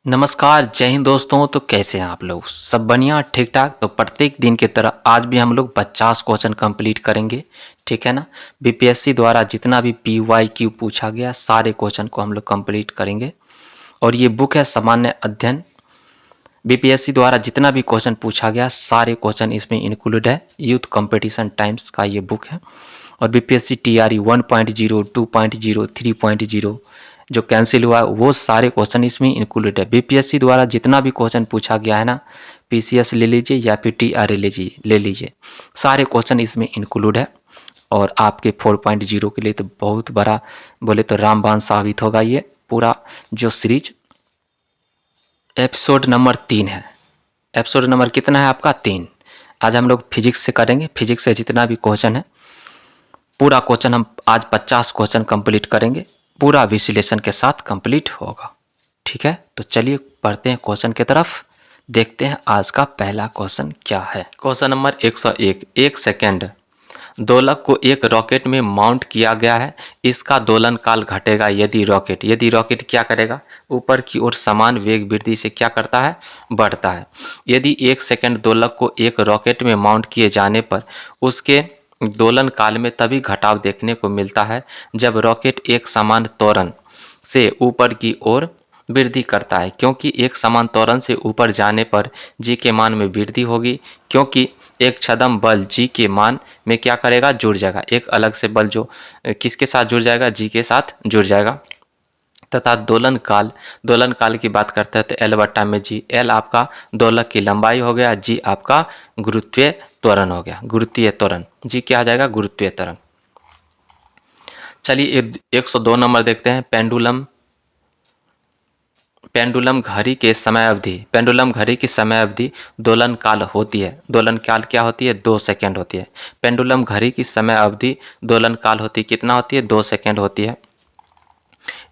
नमस्कार, जय हिंद दोस्तों। तो कैसे हैं आप लोग? सब बढ़िया, ठीक-ठाक? तो प्रत्येक दिन की तरह आज भी हम लोग 50 क्वेश्चन कंप्लीट करेंगे, ठीक है ना? बीपीएससी द्वारा जितना भी पीवाईक्यू पूछा गया, सारे क्वेश्चन को हम लोग कंप्लीट करेंगे। और ये बुक है सामान्य अध्ययन। बीपीएससी द्वारा जितना भी क्वेश्चन पूछा गया, सारे क्वेश्चन इसमें इंक्लूड है। यूथ कंपटीशन टाइम्स का ये बुक है। और बीपीएससी टीआरई 1.0, 2.0, 3.0 जो कैंसिल हुआ वो सारे क्वेश्चन इसमें इंक्लूडेड है। बीपीएससी द्वारा जितना भी क्वेश्चन पूछा गया है ना, पीसीएस ले लीजिए या फिर टीआरई ले लीजिए, सारे क्वेश्चन इसमें इंक्लूड है। और आपके 4.0 के लिए तो बहुत बड़ा बोले तो रामबाण साबित होगा ये पूरा जो सीरीज। एपिसोड नंबर 3 है। एपिसोड नंबर कितना है आपका? 3। आज हम लोग फिजिक्स से करेंगे। फिजिक्स से जितना भी क्वेश्चन है, पूरा क्वेश्चन हम आज 50 क्वेश्चन कंप्लीट करेंगे, पूरा विश्लेषण के साथ कंप्लीट होगा, ठीक है? तो चलिए पढ़ते हैं क्वेश्चन की तरफ। देखते हैं आज का पहला क्वेश्चन क्या है। Question number 101। 1 सेकेंड दोलक को एक रॉकेट में माउंट किया गया है। इसका दोलन काल घटेगा यदि रॉकेट क्या करेगा? ऊपर की ओर समान वेग वृद्धि से क्या करता है? बढ़ता है। यदि 1 सेकेंड दोलक को एक रॉकेट में माउंट किए जाने पर उसके दोलन काल में तभी घटाव देखने को मिलता है जब रॉकेट एक समान त्वरण से ऊपर की ओर वृद्धि करता है, क्योंकि एक समान त्वरण से ऊपर जाने पर जी के मान में वृद्धि होगी, क्योंकि एक छदम बल जी के मान में क्या करेगा? जुड़ जाएगा। एक अलग से बल जो किसके साथ जुड़ जाएगा? जी के साथ जुड़ जाएगा। तथा दोलन काल की बात करते हैं तो एल बट्टा में जी। एल आपका दोलक की लंबाई हो गया, जी आपका गुरुत्वीय त्वरण हो गया। गुरुत्वीय त्वरण, जी क्या आ जाएगा? गुरुत्वीय त्वरण। चलिए 102 नंबर देखते हैं। पेंडुलम घड़ी के समय अवधि, पेंडुलम घड़ी की समय अवधि दोलन काल होती है। दोलन काल क्या होती है? 2 सेकेंड होती है। पेंडुलम घड़ी की समय अवधि दोलन काल होती है, कितना होती है? 2 सेकेंड होती है।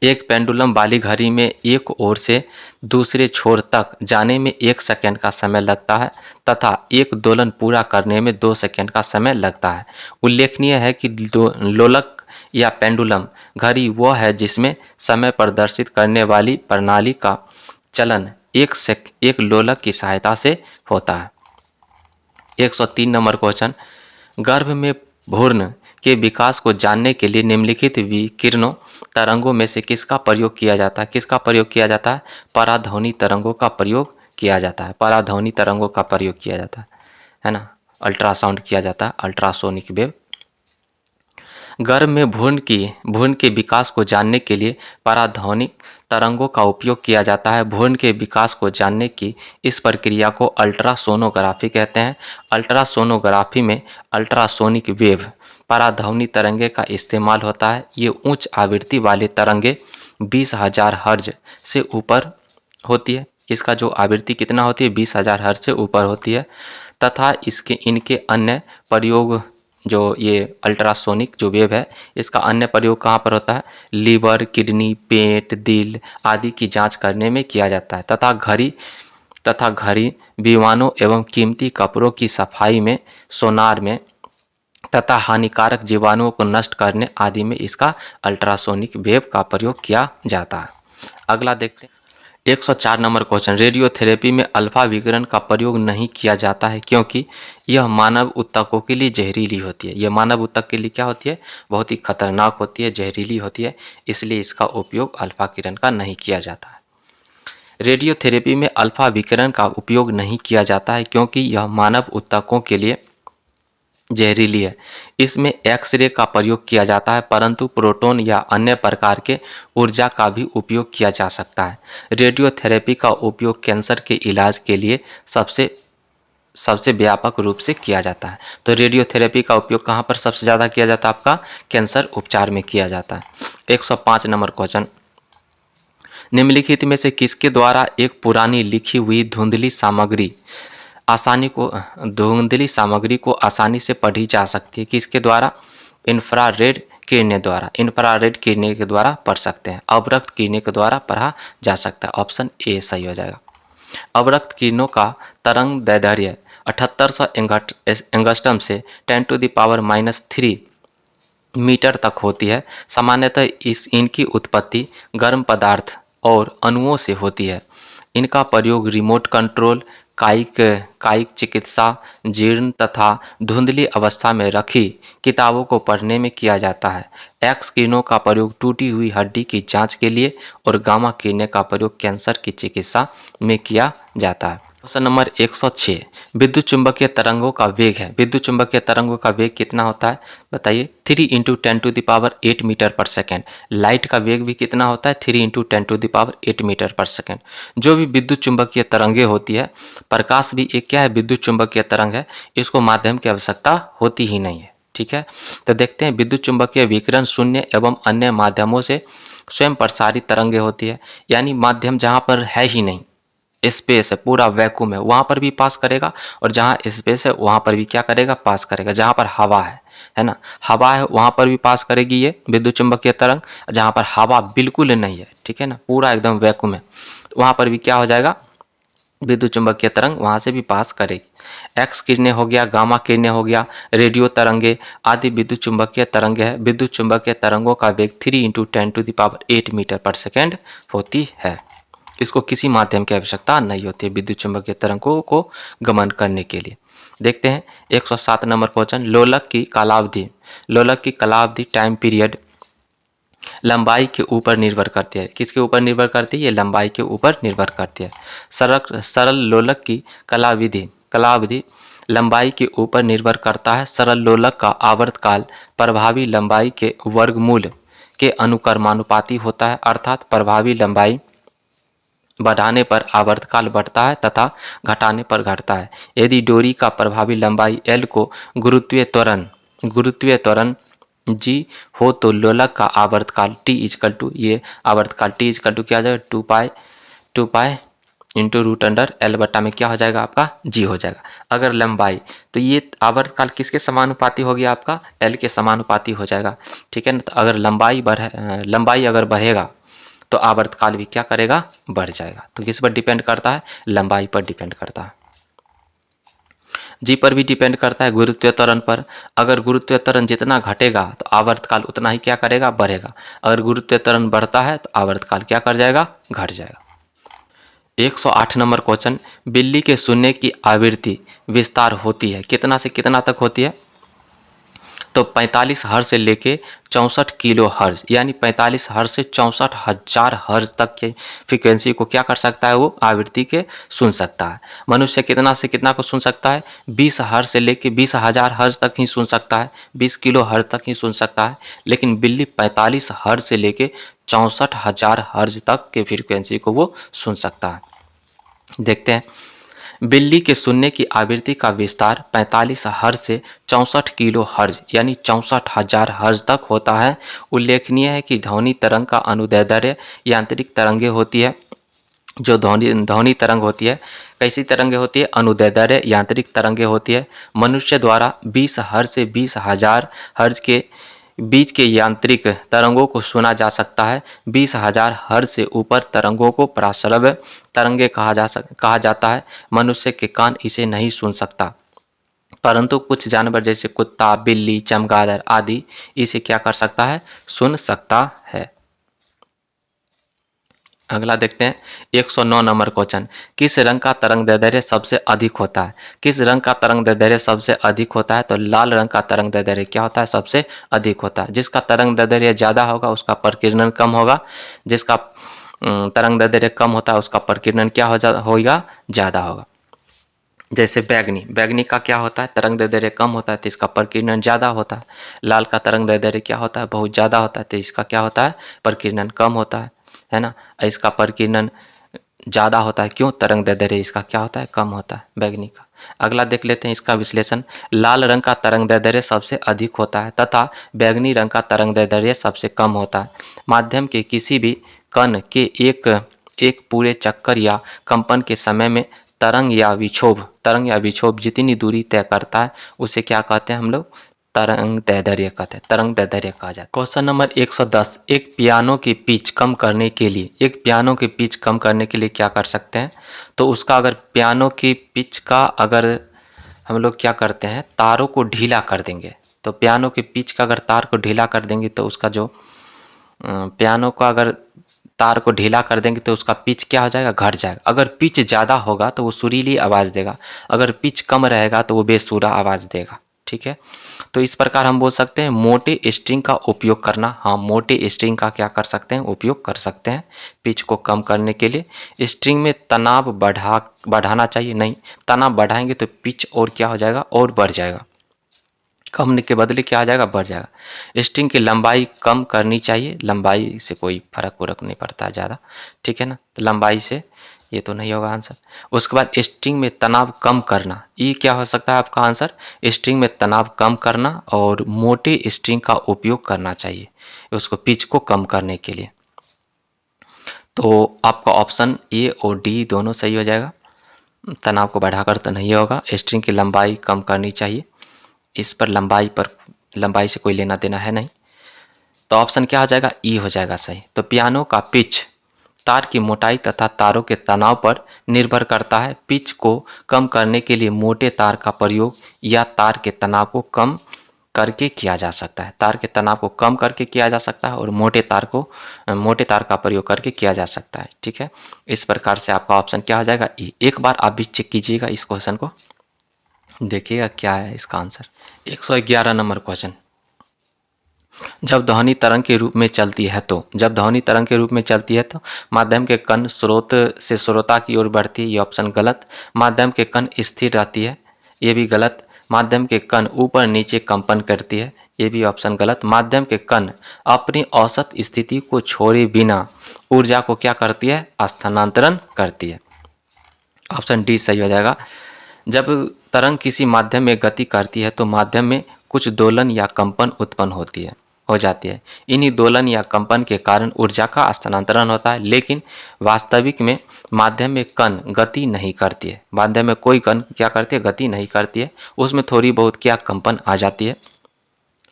एक पेंडुलम वाली घड़ी में एक ओर से दूसरे छोर तक जाने में 1 सेकेंड का समय लगता है तथा एक दोलन पूरा करने में 2 सेकेंड का समय लगता है। उल्लेखनीय है कि लोलक या पेंडुलम घड़ी वह है जिसमें समय प्रदर्शित करने वाली प्रणाली का चलन एक लोलक की सहायता से होता है। 103 नंबर क्वेश्चन। गर्भ में भ्रूण के विकास को जानने के लिए निम्नलिखित विकिरणों तरंगों में से किसका प्रयोग किया जाता है? किसका प्रयोग किया जाता है? पराध्वनि तरंगों का प्रयोग किया जाता है। पराध्वनि तरंगों का प्रयोग किया जाता है ना? अल्ट्रासाउंड किया जाता है, अल्ट्रासोनिक वेव। गर्भ में भ्रूण के विकास को जानने के लिए पराध्वनिक तरंगों का उपयोग किया जाता है। भ्रूण के विकास को जानने की इस प्रक्रिया को अल्ट्रासोनोग्राफी कहते हैं। अल्ट्रासोनोग्राफी में अल्ट्रासोनिक वेव पराध्वनि तरंगे का इस्तेमाल होता है। ये उच्च आवृत्ति वाले तरंगे 20,000 हर्ज से ऊपर होती है। इसका जो आवृत्ति कितना होती है? 20,000 हर्ज से ऊपर होती है। तथा इनके अन्य प्रयोग, जो ये अल्ट्रासोनिक जो वेव है, इसका अन्य प्रयोग कहाँ पर होता है? लीवर, किडनी, पेट, दिल आदि की जांच करने में किया जाता है। तथा घड़ी, विमानों एवं कीमती कपड़ों की सफाई में, सोनार में तथा हानिकारक जीवाणुओं को नष्ट करने आदि में इसका अल्ट्रासोनिक वेव का प्रयोग किया जाता है। अगला देखते हैं 104 नंबर क्वेश्चन। रेडियोथेरेपी में अल्फा विकिरण का प्रयोग नहीं किया जाता है क्योंकि यह मानव ऊतकों के लिए जहरीली होती है। यह मानव ऊतक के लिए क्या होती है? बहुत ही खतरनाक होती है, जहरीली होती है, इसलिए इसका उपयोग अल्फा किरण का नहीं किया जाता है। रेडियोथेरेपी में अल्फा विकिरण का उपयोग नहीं किया जाता है क्योंकि यह मानव ऊतकों के लिए जहरीली है। इसमें एक्स-रे का प्रयोग किया जाता है, परंतु प्रोटॉन या अन्य प्रकार के ऊर्जा का भी उपयोग किया जा सकता है। रेडियोथेरेपी का उपयोग कैंसर के इलाज के लिए सबसे व्यापक रूप से किया जाता है। तो रेडियोथेरेपी का उपयोग कहाँ पर सबसे ज़्यादा किया जाता है? आपका कैंसर उपचार में किया जाता है। 105 नंबर क्वेश्चन। निम्नलिखित में से किसके द्वारा एक पुरानी लिखी हुई धुंधली सामग्री को आसानी से पढ़ी जा सकती है? किसके द्वारा? इंफ्रारेड किरणें द्वारा। इंफ्रारेड किरणें के द्वारा पढ़ सकते हैं। अवरक्त किरणें के द्वारा पढ़ा जा सकता है। ऑप्शन ए सही हो जाएगा। अवरक्त किरणों का तरंग दैर्ध्य 7800 एंगस्ट्रम से 10⁻³ मीटर तक होती है। सामान्यतः इनकी उत्पत्ति गर्म पदार्थ और अणुओं से होती है। इनका प्रयोग रिमोट कंट्रोल, कायिक कायिक चिकित्सा, जीर्ण तथा धुंधली अवस्था में रखी किताबों को पढ़ने में किया जाता है। एक्स किरणों का प्रयोग टूटी हुई हड्डी की जांच के लिए और गामा किरणें का प्रयोग कैंसर की चिकित्सा में किया जाता है। क्वेश्चन नंबर 106, विद्युत चुंबकीय तरंगों का वेग है। विद्युत चुंबकीय तरंगों का वेग कितना होता है बताइए? 3 × 10⁸ मीटर पर सेकेंड। लाइट का वेग भी कितना होता है? 3 × 10⁸ मीटर पर सेकेंड। जो भी विद्युत चुंबकीय तरंगे होती है, प्रकाश भी एक क्या है? विद्युत चुंबकीय तरंग है। इसको माध्यम की आवश्यकता होती ही नहीं है। ठीक है, तो देखते हैं विद्युत चुंबकीय विकिरण शून्य एवं अन्य माध्यमों से स्वयं प्रसारित तरंगे होती है, यानी माध्यम जहां पर है ही नहीं, स्पेस है, पूरा वैक्यूम है, वहां पर भी पास करेगा, और जहां स्पेस है वहां पर भी क्या करेगा? पास करेगा। जहां पर हवा है ना, हवा है, वहां पर भी पास करेगी ये विद्युत चुंबकीय तरंग। जहां पर हवा बिल्कुल नहीं है, ठीक है ना, पूरा एकदम वैक्यूम है, वहां पर भी क्या हो जाएगा? विद्युत चुंबकीय तरंग वहां से भी पास करेगी। एक्स किरणें हो गया, गामा किरणें हो गया, रेडियो तरंगे आदि विद्युत चुंबकीय तरंगे है। विद्युत चुंबकीय तरंगों का वेग 3 × 10⁸ मीटर पर सेकेंड होती है। इसको किसी माध्यम की आवश्यकता नहीं होती है विद्युत चुंबकीय तरंगों को गमन करने के लिए। देखते हैं 107 नंबर क्वेश्चन, लोलक की कालावधि। लोलक की कालावधि टाइम पीरियड लंबाई के ऊपर निर्भर करती है। किसके ऊपर निर्भर करती है? ये लंबाई के ऊपर निर्भर करती है। सरल लोलक की कालावधि लंबाई के ऊपर निर्भर करता है। सरल लोलक का आवर्तकाल प्रभावी लंबाई के वर्गमूल के अनुक्रमानुपाती होता है, अर्थात प्रभावी लंबाई बढ़ाने पर आवर्तकाल बढ़ता है तथा घटाने पर घटता है। यदि डोरी का प्रभावी लंबाई L को गुरुत्वीय त्वरण G हो तो लोलक का आवर्तकाल T इजकल टू, ये आवर्तकाल T इजकल टू क्या आ जाएगा? 2 pi into root under L बटा में क्या हो जाएगा? आपका G हो जाएगा। अगर लंबाई, तो ये आवर्तकाल किसके समानुपाती हो गया? आपका L के समानुपाती हो जाएगा। ठीक है ना, तो अगर लंबाई अगर बढ़ेगा तो आवर्तकाल भी क्या करेगा? बढ़ जाएगा। तो किस पर डिपेंड करता है? लंबाई पर डिपेंड करता है। जी पर भी डिपेंड करता है, गुरुत्वीय त्वरण पर। अगर गुरुत्वीय त्वरण जितना घटेगा तो आवर्तकाल उतना ही क्या करेगा? बढ़ेगा। अगर गुरुत्वीय त्वरण बढ़ता है तो आवर्तकाल क्या कर जाएगा? घट जाएगा। 108 नंबर क्वेश्चन, बिल्ली के सुनने की आवृत्ति विस्तार होती है, कितना से कितना तक होती है? तो 45 हर्ज से लेके 64 किलो हर्ज, यानी 45 हर्ज से 64,000 हर्ज तक के फ्रीक्वेंसी को क्या कर सकता है? वो आवृत्ति के सुन सकता है। मनुष्य कितना से कितना को सुन सकता है? 20 हर्ज से लेके 20,000 हर्ज तक ही सुन सकता है, 20 किलो हर्ज तक ही सुन सकता है। लेकिन बिल्ली 45 हर्ज से लेके 64,000 हर्ज तक के फ्रीक्वेंसी को वो सुन सकता है। देखते हैं, बिल्ली के सुनने की आवृत्ति का विस्तार 45 हर्ज से 64 किलो हर्ज यानी 64,000 हर्ज तक होता है। उल्लेखनीय है कि ध्वनि तरंग का अनुदैर्ध्य यांत्रिक तरंगे होती है। जो ध्वनि तरंग होती है, कैसी तरंगे होती है? अनुदैर्ध्य यांत्रिक तरंगे होती है। मनुष्य द्वारा 20 हर्ज से 20,000 हर्ज के बीच के यांत्रिक तरंगों को सुना जा सकता है। 20,000 हर्ज से ऊपर तरंगों को प्राश्रव्य तरंगे कहा जाता है। मनुष्य के कान इसे नहीं सुन सकता, परंतु कुछ जानवर जैसे कुत्ता, बिल्ली, चमगादड़ आदि इसे क्या कर सकता है? सुन सकता है। अगला देखते हैं 109 नंबर क्वेश्चन, किस रंग का तरंग दैर्ध्य सबसे अधिक होता है? किस रंग का तरंग दैर्ध्य सबसे अधिक होता है? तो लाल रंग का तरंग दैर्ध्य क्या होता है? सबसे अधिक होता है। जिसका तरंग दैर्ध्य ज़्यादा होगा उसका प्रकीर्णन कम होगा, जिसका तरंग दैर्ध्य कम होता है उसका प्रकीर्णन क्या होगा? ज़्यादा होगा। जैसे बैगनी का क्या होता है? तरंग दैर्ध्य कम होता है तो इसका प्रकीर्णन ज़्यादा होता है। लाल का तरंग दैर्ध्य क्या होता है? बहुत ज़्यादा होता है तो इसका क्या होता है? प्रकीर्णन कम होता है ना। इसका प्रकीर्णन ज़्यादा होता है, क्यों? तरंग दैर्ध्य इसका क्या होता है? कम होता है बैगनी का। अगला देख लेते हैं इसका विश्लेषण। लाल रंग का तरंग दैर्ध्य सबसे अधिक होता है तथा बैगनी रंग का तरंग दैर्ध्य सबसे कम होता है। माध्यम के किसी भी कण के एक पूरे चक्कर या कंपन के समय में तरंग या विक्षोभ जितनी दूरी तय करता है उसे क्या कहते हैं हम लोग? तरंग दैर्ध्य कहते हैं, तरंग दैर्ध्य कहा जाता है। क्वेश्चन नंबर 110, एक पियानो की पिच कम करने के लिए क्या कर सकते हैं? तो उसका अगर पियानो की पिच का अगर हम लोग क्या करते हैं, तारों को ढीला कर देंगे। तो पियानो की पिच का अगर तार को ढीला कर देंगे तो उसका जो पियानो का अगर तार को ढीला कर देंगे तो उसका पिच क्या हो जाएगा, घट जाएगा। अगर पिच ज़्यादा होगा तो वो सुरीली आवाज़ देगा, अगर पिच कम रहेगा तो वो बेसुरा आवाज़ देगा। ठीक है, तो इस प्रकार हम बोल सकते हैं मोटे स्ट्रिंग का उपयोग करना। हाँ, मोटे स्ट्रिंग का क्या कर सकते हैं, उपयोग कर सकते हैं पिच को कम करने के लिए। स्ट्रिंग में तनाव बढ़ाना चाहिए नहीं, तनाव बढ़ाएंगे तो पिच और क्या हो जाएगा, और बढ़ जाएगा। कम के बदले क्या आ जाएगा, बढ़ जाएगा। स्ट्रिंग की लंबाई कम करनी चाहिए, लंबाई से कोई फर्क वरक नहीं पड़ता ज़्यादा। ठीक है ना, तो लंबाई से ये तो नहीं होगा आंसर। उसके बाद स्ट्रिंग में तनाव कम करना, ये क्या हो सकता है आपका आंसर, स्ट्रिंग में तनाव कम करना और मोटे स्ट्रिंग का उपयोग करना चाहिए उसको पिच को कम करने के लिए। तो आपका ऑप्शन ए और डी दोनों सही हो जाएगा। तनाव को बढ़ाकर तो नहीं होगा, स्ट्रिंग की लंबाई कम करनी चाहिए, इस पर लंबाई से कोई लेना देना है नहीं। तो ऑप्शन क्या हो जाएगा, ई हो जाएगा सही। तो पियानो का पिच तार की मोटाई तथा तारों के तनाव पर निर्भर करता है। पिच को कम करने के लिए मोटे तार का प्रयोग या तार के तनाव को कम करके किया जा सकता है। तार के तनाव को कम करके किया जा सकता है और मोटे तार का प्रयोग करके किया जा सकता है। ठीक है, इस प्रकार से आपका ऑप्शन क्या हो जाएगा, ई। एक बार आप भी चेक कीजिएगा इस क्वेश्चन को, देखिएगा क्या है इसका आंसर। 111 नंबर क्वेश्चन, जब ध्वनि तरंग के रूप में चलती है तो माध्यम के कण स्रोत से श्रोता की ओर बढ़ती है, ये ऑप्शन गलत। माध्यम के कण स्थिर रहती है, ये भी गलत। माध्यम के कण ऊपर नीचे कंपन करती है, ये भी ऑप्शन गलत। माध्यम के कण अपनी औसत स्थिति को छोड़े बिना ऊर्जा को क्या करती है, स्थानांतरण करती है। ऑप्शन डी सही हो जाएगा। जब तरंग किसी माध्यम में गति करती है तो माध्यम में कुछ दोलन या कंपन उत्पन्न हो जाती है। इन्हीं दोलन या कंपन के कारण ऊर्जा का स्थानांतरण होता है, लेकिन वास्तविक में माध्यम में कण गति नहीं करती है। माध्यम में कोई कण क्या करती है, गति नहीं करती है, उसमें थोड़ी बहुत क्या कंपन आ जाती है।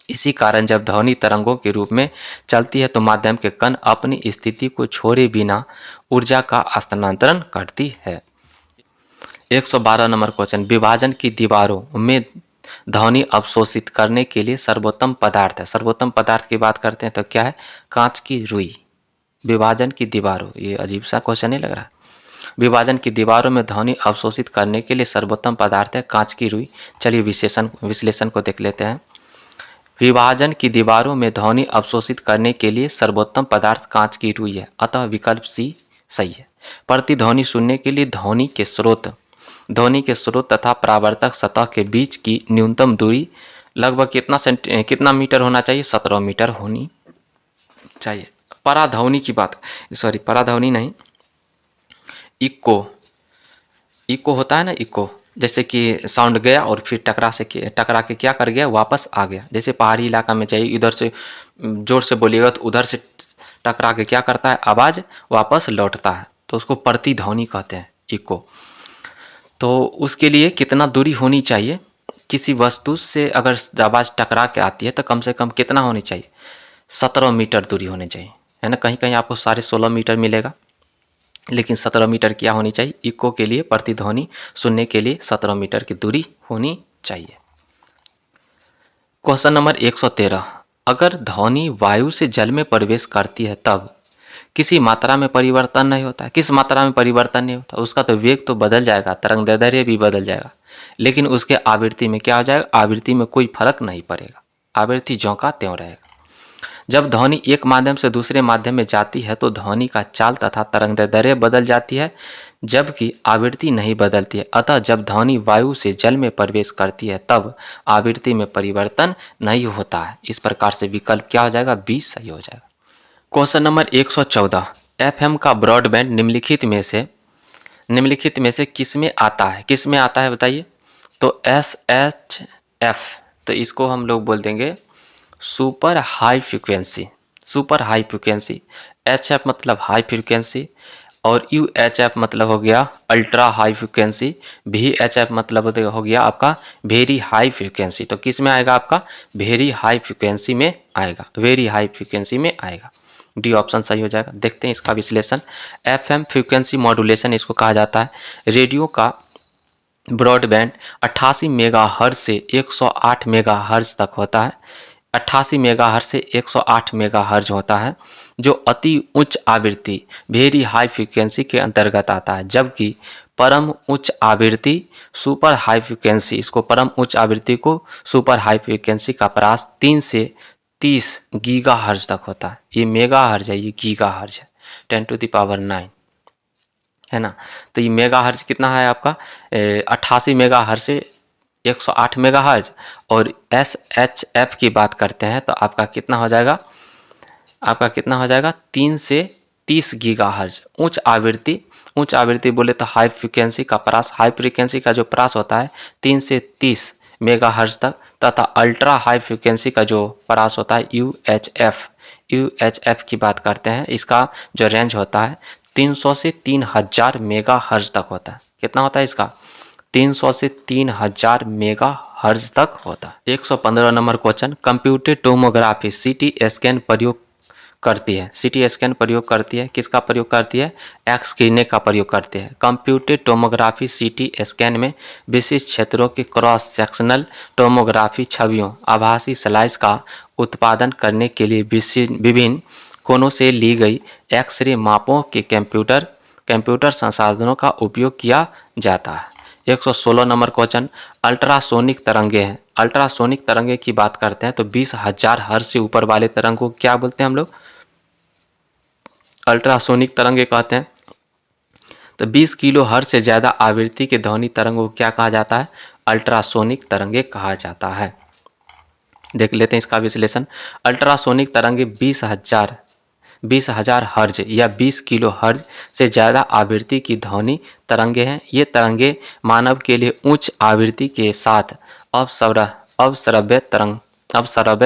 इसी कारण जब ध्वनि तरंगों के रूप में चलती है तो माध्यम के कण अपनी स्थिति को छोड़े बिना ऊर्जा का स्थानांतरण करती है। 112 नंबर क्वेश्चन, विभाजन की दीवारों में ध्वनि अवशोषित करने के लिए सर्वोत्तम पदार्थ है। सर्वोत्तम पदार्थ की बात करते हैं तो क्या है, कांच की रुई। विभाजन की दीवारों, ये अजीब सा क्वेश्चन नहीं लग रहा। विभाजन की दीवारों में ध्वनि अवशोषित करने के लिए सर्वोत्तम पदार्थ है कांच की रुई। चलिए विश्लेषण को देख लेते हैं। विभाजन की दीवारों में ध्वनि अवशोषित करने के लिए सर्वोत्तम पदार्थ कांच की रुई है, अतः विकल्प सी सही है। प्रतिध्वनि सुनने के लिए ध्वनि के स्रोत तथा परावर्तक सतह के बीच की न्यूनतम दूरी लगभग कितना मीटर होना चाहिए, 17 मीटर होनी चाहिए। पराध्वनि नहीं, इको होता है ना, इको जैसे कि साउंड गया और फिर टकरा के क्या कर गया, वापस आ गया। जैसे पहाड़ी इलाका में चाहिए, इधर से जोर से बोलिएगा तो उधर से टकरा के क्या करता है, आवाज़ वापस लौटता है, तो उसको प्रतिध्वनि कहते हैं, इको। तो उसके लिए कितना दूरी होनी चाहिए, किसी वस्तु से अगर आवाज़ टकरा के आती है तो कम से कम कितना होनी चाहिए, 17 मीटर दूरी होनी चाहिए, है ना। कहीं कहीं आपको 16.5 मीटर मिलेगा, लेकिन 17 मीटर क्या होनी चाहिए, इको के लिए, प्रतिध्वनि सुनने के लिए 17 मीटर की दूरी होनी चाहिए। क्वेश्चन नंबर 113, अगर ध्वनि वायु से जल में प्रवेश करती है तब किसी मात्रा में परिवर्तन नहीं होता है। किस मात्रा में परिवर्तन नहीं होता, उसका तो वेग तो बदल जाएगा, तरंग दैर्ध्य भी बदल जाएगा, लेकिन उसके आवृत्ति में क्या हो जाएगा, आवृत्ति में कोई फर्क नहीं पड़ेगा, आवृत्ति ज्यों का त्यों रहेगा। जब ध्वनि एक माध्यम से दूसरे माध्यम में जाती है तो ध्वनि का चाल तथा तरंग दैर्ध्य बदल जाती है, जबकि आवृत्ति नहीं बदलती है। अतः जब ध्वनि वायु से जल में प्रवेश करती है तब आवृत्ति में परिवर्तन नहीं होता है। इस प्रकार से विकल्प क्या हो जाएगा, बी सही हो जाएगा। क्वेश्चन नंबर 114, एफएम का ब्रॉडबैंड निम्नलिखित में से किस में आता है बताइए। तो SHF, तो इसको हम लोग बोल देंगे सुपर हाई फ्रीक्वेंसी। HF मतलब हाई फ्रीक्वेंसी और UHF मतलब हो गया अल्ट्रा हाई फ्रीक्वेंसी, VHF मतलब हो गया आपका वेरी हाई फ्रीक्वेंसी। तो किस में आएगा आपका, वेरी हाई फ्रीक्वेंसी में आएगा, वेरी हाई फ्रीक्वेंसी में आएगा। डी ऑप्शन सही हो जाएगा। देखते हैं इसका विश्लेषण। FM फ्रीक्वेंसी मॉड्यूलेशन इसको कहा जाता है। रेडियो का ब्रॉडबैंड 88 मेगाहर्ट्ज से 108 मेगाहर्ट्ज तक होता है। 88 मेगाहर्ट्ज से 108 मेगाहर्ट्ज होता है, जो अति उच्च आवृत्ति वेरी हाई फ्रीक्वेंसी के अंतर्गत आता है, जबकि परम उच्च आवृत्ति सुपर हाई फ्रीक्वेंसी, इसको परम उच्च आवृत्ति को सुपर हाई फ्रीक्वेंसी का परास 3 से 30 गीगाहर्ट्ज तक होता है। ये मेगाहर्ट्ज है, ये गीगाहर्ट्ज है, 10⁹ है ना। तो ये मेगाहर्ट्ज कितना है आपका 88 मेगाहर्ट्ज से 108 मेगाहर्ट्ज। और SHF की बात करते हैं तो आपका कितना हो जाएगा, आपका कितना हो जाएगा 3 से 30 गीगाहर्ट्ज उच्च आवृत्ति। उच्च आवृत्ति बोले तो हाई फ्रीक्वेंसी का परास, हाई फ्रीक्वेंसी का जो परास होता है 3 से 30 मेगाहर्ट्ज तक, तथा अल्ट्रा हाई फ्रीक्वेंसी का जो परास होता है UHF की बात करते हैं, इसका जो रेंज होता है 300 से 3000 मेगाहर्ट्ज तक होता है। कितना होता है इसका 300 से 3000 मेगाहर्ट्ज तक होता है। 115 number question, computed tomography CT scan प्रयोग करती है। CT स्कैन प्रयोग करती है, किसका प्रयोग करती है, एक्स किरणें का प्रयोग करती है। कंप्यूटेड टोमोग्राफी CT स्कैन में विशिष्ट क्षेत्रों की क्रॉस सेक्शनल टोमोग्राफी छवियों आभासी स्लाइस का उत्पादन करने के लिए विभिन्न कोणों से ली गई एक्सरे मापों के कंप्यूटर संसाधनों का उपयोग किया जाता है। 116 नंबर क्वेश्चन, अल्ट्रासोनिक तरंगे हैं। अल्ट्रासोनिक तरंगे की बात करते हैं तो 20,000 हर्ट्ज से ऊपर वाले तरंग को क्या बोलते हैं हम लोग, अल्ट्रासोनिक तरंगे कहते हैं। तो 20 किलो हर्ट्ज से ज़्यादा आवृत्ति के ध्वनि तरंगों को क्या कहा जाता है, अल्ट्रासोनिक तरंगे कहा जाता है। देख लेते हैं इसका विश्लेषण। अल्ट्रासोनिक तरंगे 20,000 हर्ज या 20 किलो हर्ज से ज़्यादा आवृत्ति की ध्वनि तरंगे हैं। ये तरंगे मानव के लिए उच्च आवृत्ति के साथ अवश्रव्य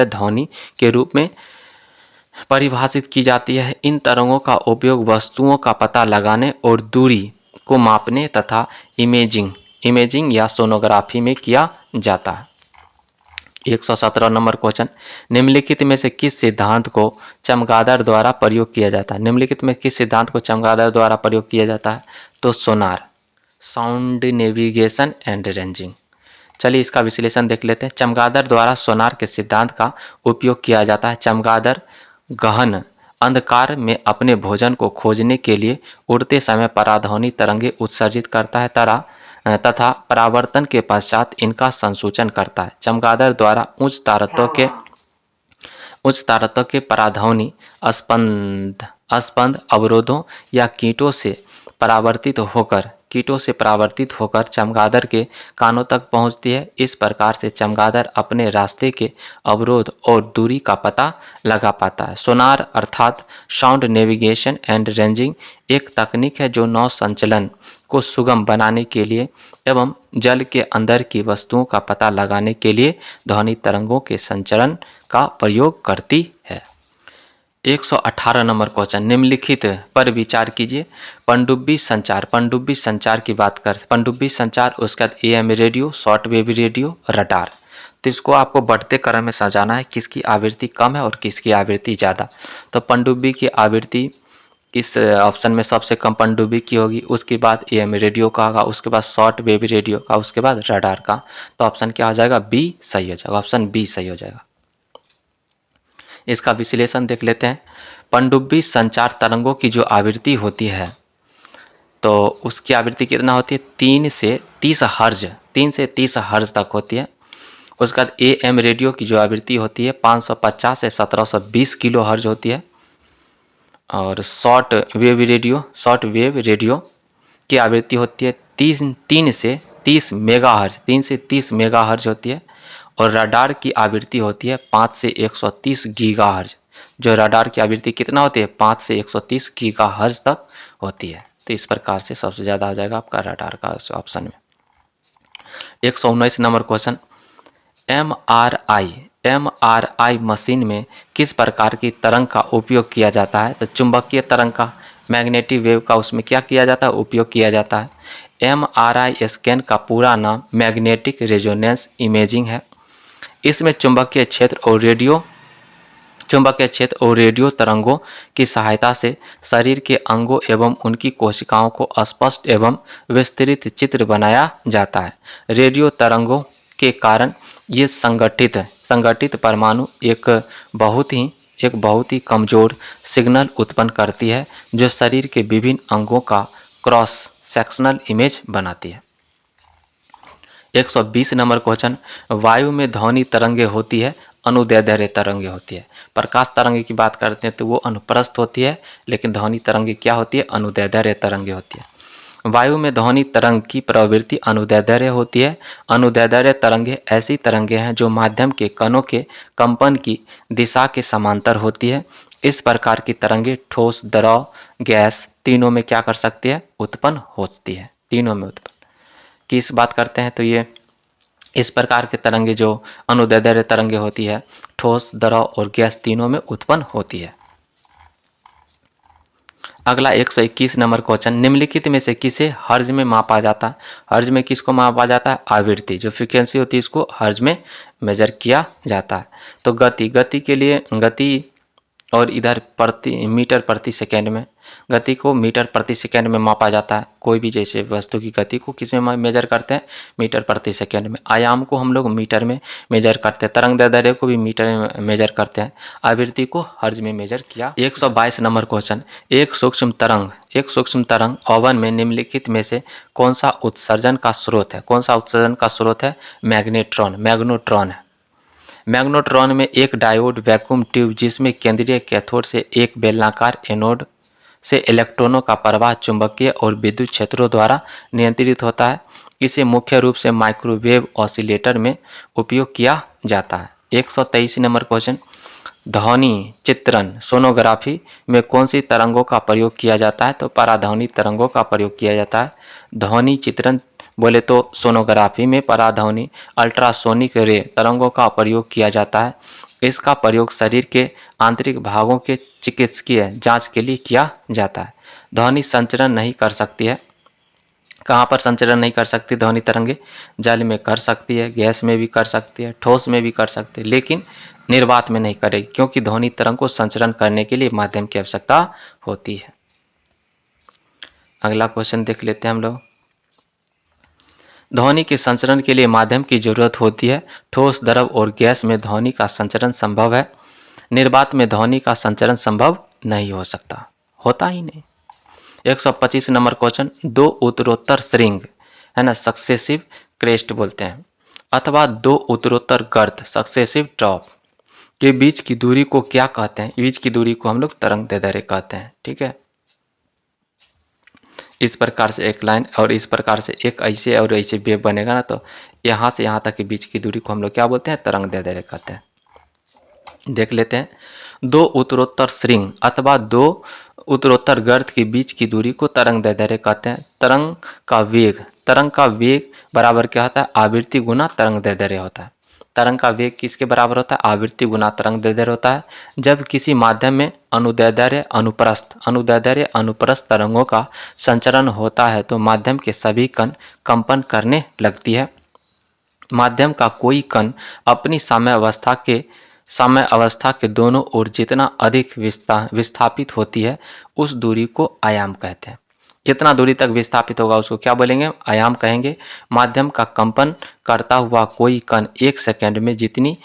ध्वनि के रूप में परिभाषित की जाती है। इन तरंगों का उपयोग वस्तुओं का पता लगाने और दूरी को मापने तथा इमेजिंग या सोनोग्राफी में किया जाता है। 117 नंबर क्वेश्चन, निम्नलिखित में से किस सिद्धांत को चमगादड़ द्वारा प्रयोग किया जाता है। निम्नलिखित में किस सिद्धांत को चमगादड़ द्वारा प्रयोग किया जाता है, तो सोनार, साउंड नेविगेशन एंड रेंजिंग। चलिए इसका विश्लेषण देख लेते हैं। चमगादड़ द्वारा सोनार के सिद्धांत का उपयोग किया जाता है। चमगादड़ गहन अंधकार में अपने भोजन को खोजने के लिए उड़ते समय पराध्वनि तरंगे उत्सर्जित करता है तथा परावर्तन के पश्चात इनका संसूचन करता है। चमगादड़ द्वारा उच्च तारत्व के पराध्वनि स्पंद अवरोधों या कीटों से परावर्तित होकर चमगादड़ के कानों तक पहुंचती है। इस प्रकार से चमगादड़ अपने रास्ते के अवरोध और दूरी का पता लगा पाता है। सोनार अर्थात साउंड नेविगेशन एंड रेंजिंग एक तकनीक है जो नौ संचलन को सुगम बनाने के लिए एवं जल के अंदर की वस्तुओं का पता लगाने के लिए ध्वनि तरंगों के संचरण का प्रयोग करती है। 118 नंबर क्वेश्चन, निम्नलिखित पर विचार कीजिए। पनडुब्बी संचार की बात करते, पनडुब्बी संचार, उसके बाद AM radio, short wave radio, radar. तो इसको आपको बढ़ते क्रम में सजाना है, किसकी आवृत्ति कम है और किसकी आवृत्ति ज़्यादा। तो पनडुब्बी की आवृत्ति इस ऑप्शन में सबसे कम पनडुब्बी की होगी, उसके बाद AM रेडियो का होगा, उसके बाद शॉर्ट वेव रेडियो का, उसके बाद रडार का। तो ऑप्शन क्या हो जाएगा, बी सही हो जाएगा, ऑप्शन बी सही हो जाएगा। इसका विश्लेषण देख लेते हैं। पनडुब्बी संचार तरंगों की जो आवृत्ति होती है तो उसकी आवृत्ति कितना होती है, 3 से 30 हर्ज तक होती है। उसके बाद AM रेडियो की जो आवृत्ति होती है 550 से 1720 किलो हर्ज होती है। और शॉर्ट वेव रेडियो की आवृत्ति होती है 3 से 30 मेगाहर्ज होती है। और रडार की आवृत्ति होती है 5 से 130 गीगाहर्ज। जो रडार की आवृत्ति कितना होती है, 5 से 130 गीगाहर्ज तक होती है। तो इस प्रकार से सबसे ज़्यादा हो जाएगा आपका रडार का ऑप्शन में। 119 नंबर क्वेश्चन, MRI मशीन में किस प्रकार की तरंग का उपयोग किया जाता है। तो चुंबकीय तरंग का, मैग्नेटिक वेव का उसमें क्या किया जाता है, उपयोग किया जाता है। MRI स्कैन का पूरा नाम मैग्नेटिक रेजोनेंस इमेजिंग है। इसमें चुंबकीय क्षेत्र और रेडियो तरंगों की सहायता से शरीर के अंगों एवं उनकी कोशिकाओं को स्पष्ट एवं विस्तृत चित्र बनाया जाता है। रेडियो तरंगों के कारण ये संगठित परमाणु एक बहुत ही कमज़ोर सिग्नल उत्पन्न करती है जो शरीर के विभिन्न अंगों का क्रॉस सेक्शनल इमेज बनाती है। 120 नंबर क्वेश्चन, वायु में ध्वनि तरंगे होती है, अनुदैर्ध्य तरंगे होती है। प्रकाश तरंगे की बात करते हैं तो वो अनुप्रस्थ होती है, लेकिन ध्वनि तरंगे क्या होती है, अनुदैर्ध्य तरंगे होती है। वायु में ध्वनि तरंग की प्रवृत्ति अनुदैर्ध्य होती है। अनुदैर्ध्य तरंगे ऐसी तरंगे हैं जो माध्यम के कणों के कंपन की दिशा के समांतर होती है। इस प्रकार की तरंगे ठोस, द्रव, गैस तीनों में क्या कर सकती है, उत्पन्न होती है। तीनों में उत्पन्न किस बात करते हैं तो ये इस प्रकार के तरंगे जो अनुदैर्ध्य तरंगे होती है, ठोस, द्रव और गैस तीनों में उत्पन्न होती है। अगला 121 नंबर क्वेश्चन, निम्नलिखित में से किसे हर्ज में मापा जाता है? हर्ज में किसको मापा जाता है? आवृत्ति, जो फ्रीक्वेंसी होती है इसको हर्ज में मेजर किया जाता है। तो गति के लिए गति और इधर मीटर प्रति सेकेंड में, गति को मीटर प्रति सेकेंड में मापा जाता है। कोई भी जैसे वस्तु की गति को किस में मेजर करते हैं? मीटर प्रति सेकेंड में। आयाम को हम लोग मीटर में मेजर करते हैं। तरंगदैर्ध्य को भी मीटर में मेजर करते हैं। आवृत्ति को हर्ज में मेजर किया। 122 नंबर क्वेश्चन, एक सूक्ष्म तरंग ओवन में निम्नलिखित में से कौन सा उत्सर्जन का स्रोत है? कौन सा उत्सर्जन का स्रोत है? मैग्नेट्रॉन है। मैग्नेट्रॉन में एक डायोड वैक्यूम ट्यूब जिसमें केंद्रीय कैथोड से एक बेलनाकार एनोड से इलेक्ट्रॉनों का प्रवाह चुंबकीय और विद्युत क्षेत्रों द्वारा नियंत्रित होता है। इसे मुख्य रूप से माइक्रोवेव ऑसिलेटर में उपयोग किया जाता है। 123 नंबर क्वेश्चन, ध्वनि चित्रण सोनोग्राफी में कौन सी तरंगों का प्रयोग किया जाता है? तो पराध्वनि तरंगों का प्रयोग किया जाता है। ध्वनि चित्रण बोले तो सोनोग्राफी में पराध्वनि अल्ट्रासोनिक रे तरंगों का प्रयोग किया जाता है। इसका प्रयोग शरीर के आंतरिक भागों के चिकित्सकीय जांच के लिए किया जाता है। ध्वनि संचरण नहीं कर सकती है। कहाँ पर संचरण नहीं कर सकती ध्वनि तरंगे? जल में कर सकती है, गैस में भी कर सकती है, ठोस में भी कर सकती है, लेकिन निर्वात में नहीं करेगी, क्योंकि ध्वनि तरंग को संचरण करने के लिए माध्यम की आवश्यकता होती है। अगला क्वेश्चन देख लेते हैं हम लोग। ध्वनि के संचरण के लिए माध्यम की जरूरत होती है। ठोस, द्रव और गैस में ध्वनि का संचरण संभव है। निर्वात में ध्वनि का संचरण संभव नहीं हो सकता, होता ही नहीं। 125 नंबर क्वेश्चन, दो उत्तरोत्तर श्रृंग है ना, सक्सेसिव क्रेस्ट बोलते हैं, अथवा दो उत्तरोत्तर गर्त सक्सेसिव टॉप के बीच की दूरी को क्या कहते हैं? बीच की दूरी को हम लोग तरंगदैर्ध्य कहते हैं। ठीक है, इस प्रकार से एक लाइन और इस प्रकार से एक ऐसे और ऐसे वेव बनेगा ना, तो यहाँ से यहाँ तक के बीच की दूरी को हम लोग क्या बोलते हैं? तरंगदैर्ध्य कहते हैं। देख लेते हैं, दो उत्तरोत्तर श्रृंग अथवा दो उत्तरोत्तर गर्त के बीच की दूरी को तरंगदैर्ध्य कहते हैं। तरंग का वेग बराबर क्या होता है? आवृत्ति गुना तरंगदैर्ध्य होता है। तरंग का वेग किसके बराबर होता है? आवृत्ति गुना तरंगदैर्ध्य होता है। जब किसी माध्यम में अनुदैर्ध्य अनुप्रस्थ तरंगों का संचरण होता है तो माध्यम के सभी कण कंपन करने लगती है। माध्यम का कोई कण अपनी साम्य अवस्था के दोनों ओर जितना अधिक विस्थापित होती है उस दूरी को आयाम कहते हैं। जितना दूरी तक विस्थापित होगा उसको क्या बोलेंगे? आयाम कहेंगे। माध्यम का कंपन करता हुआ कोई कण 1 सेकंड में जितनी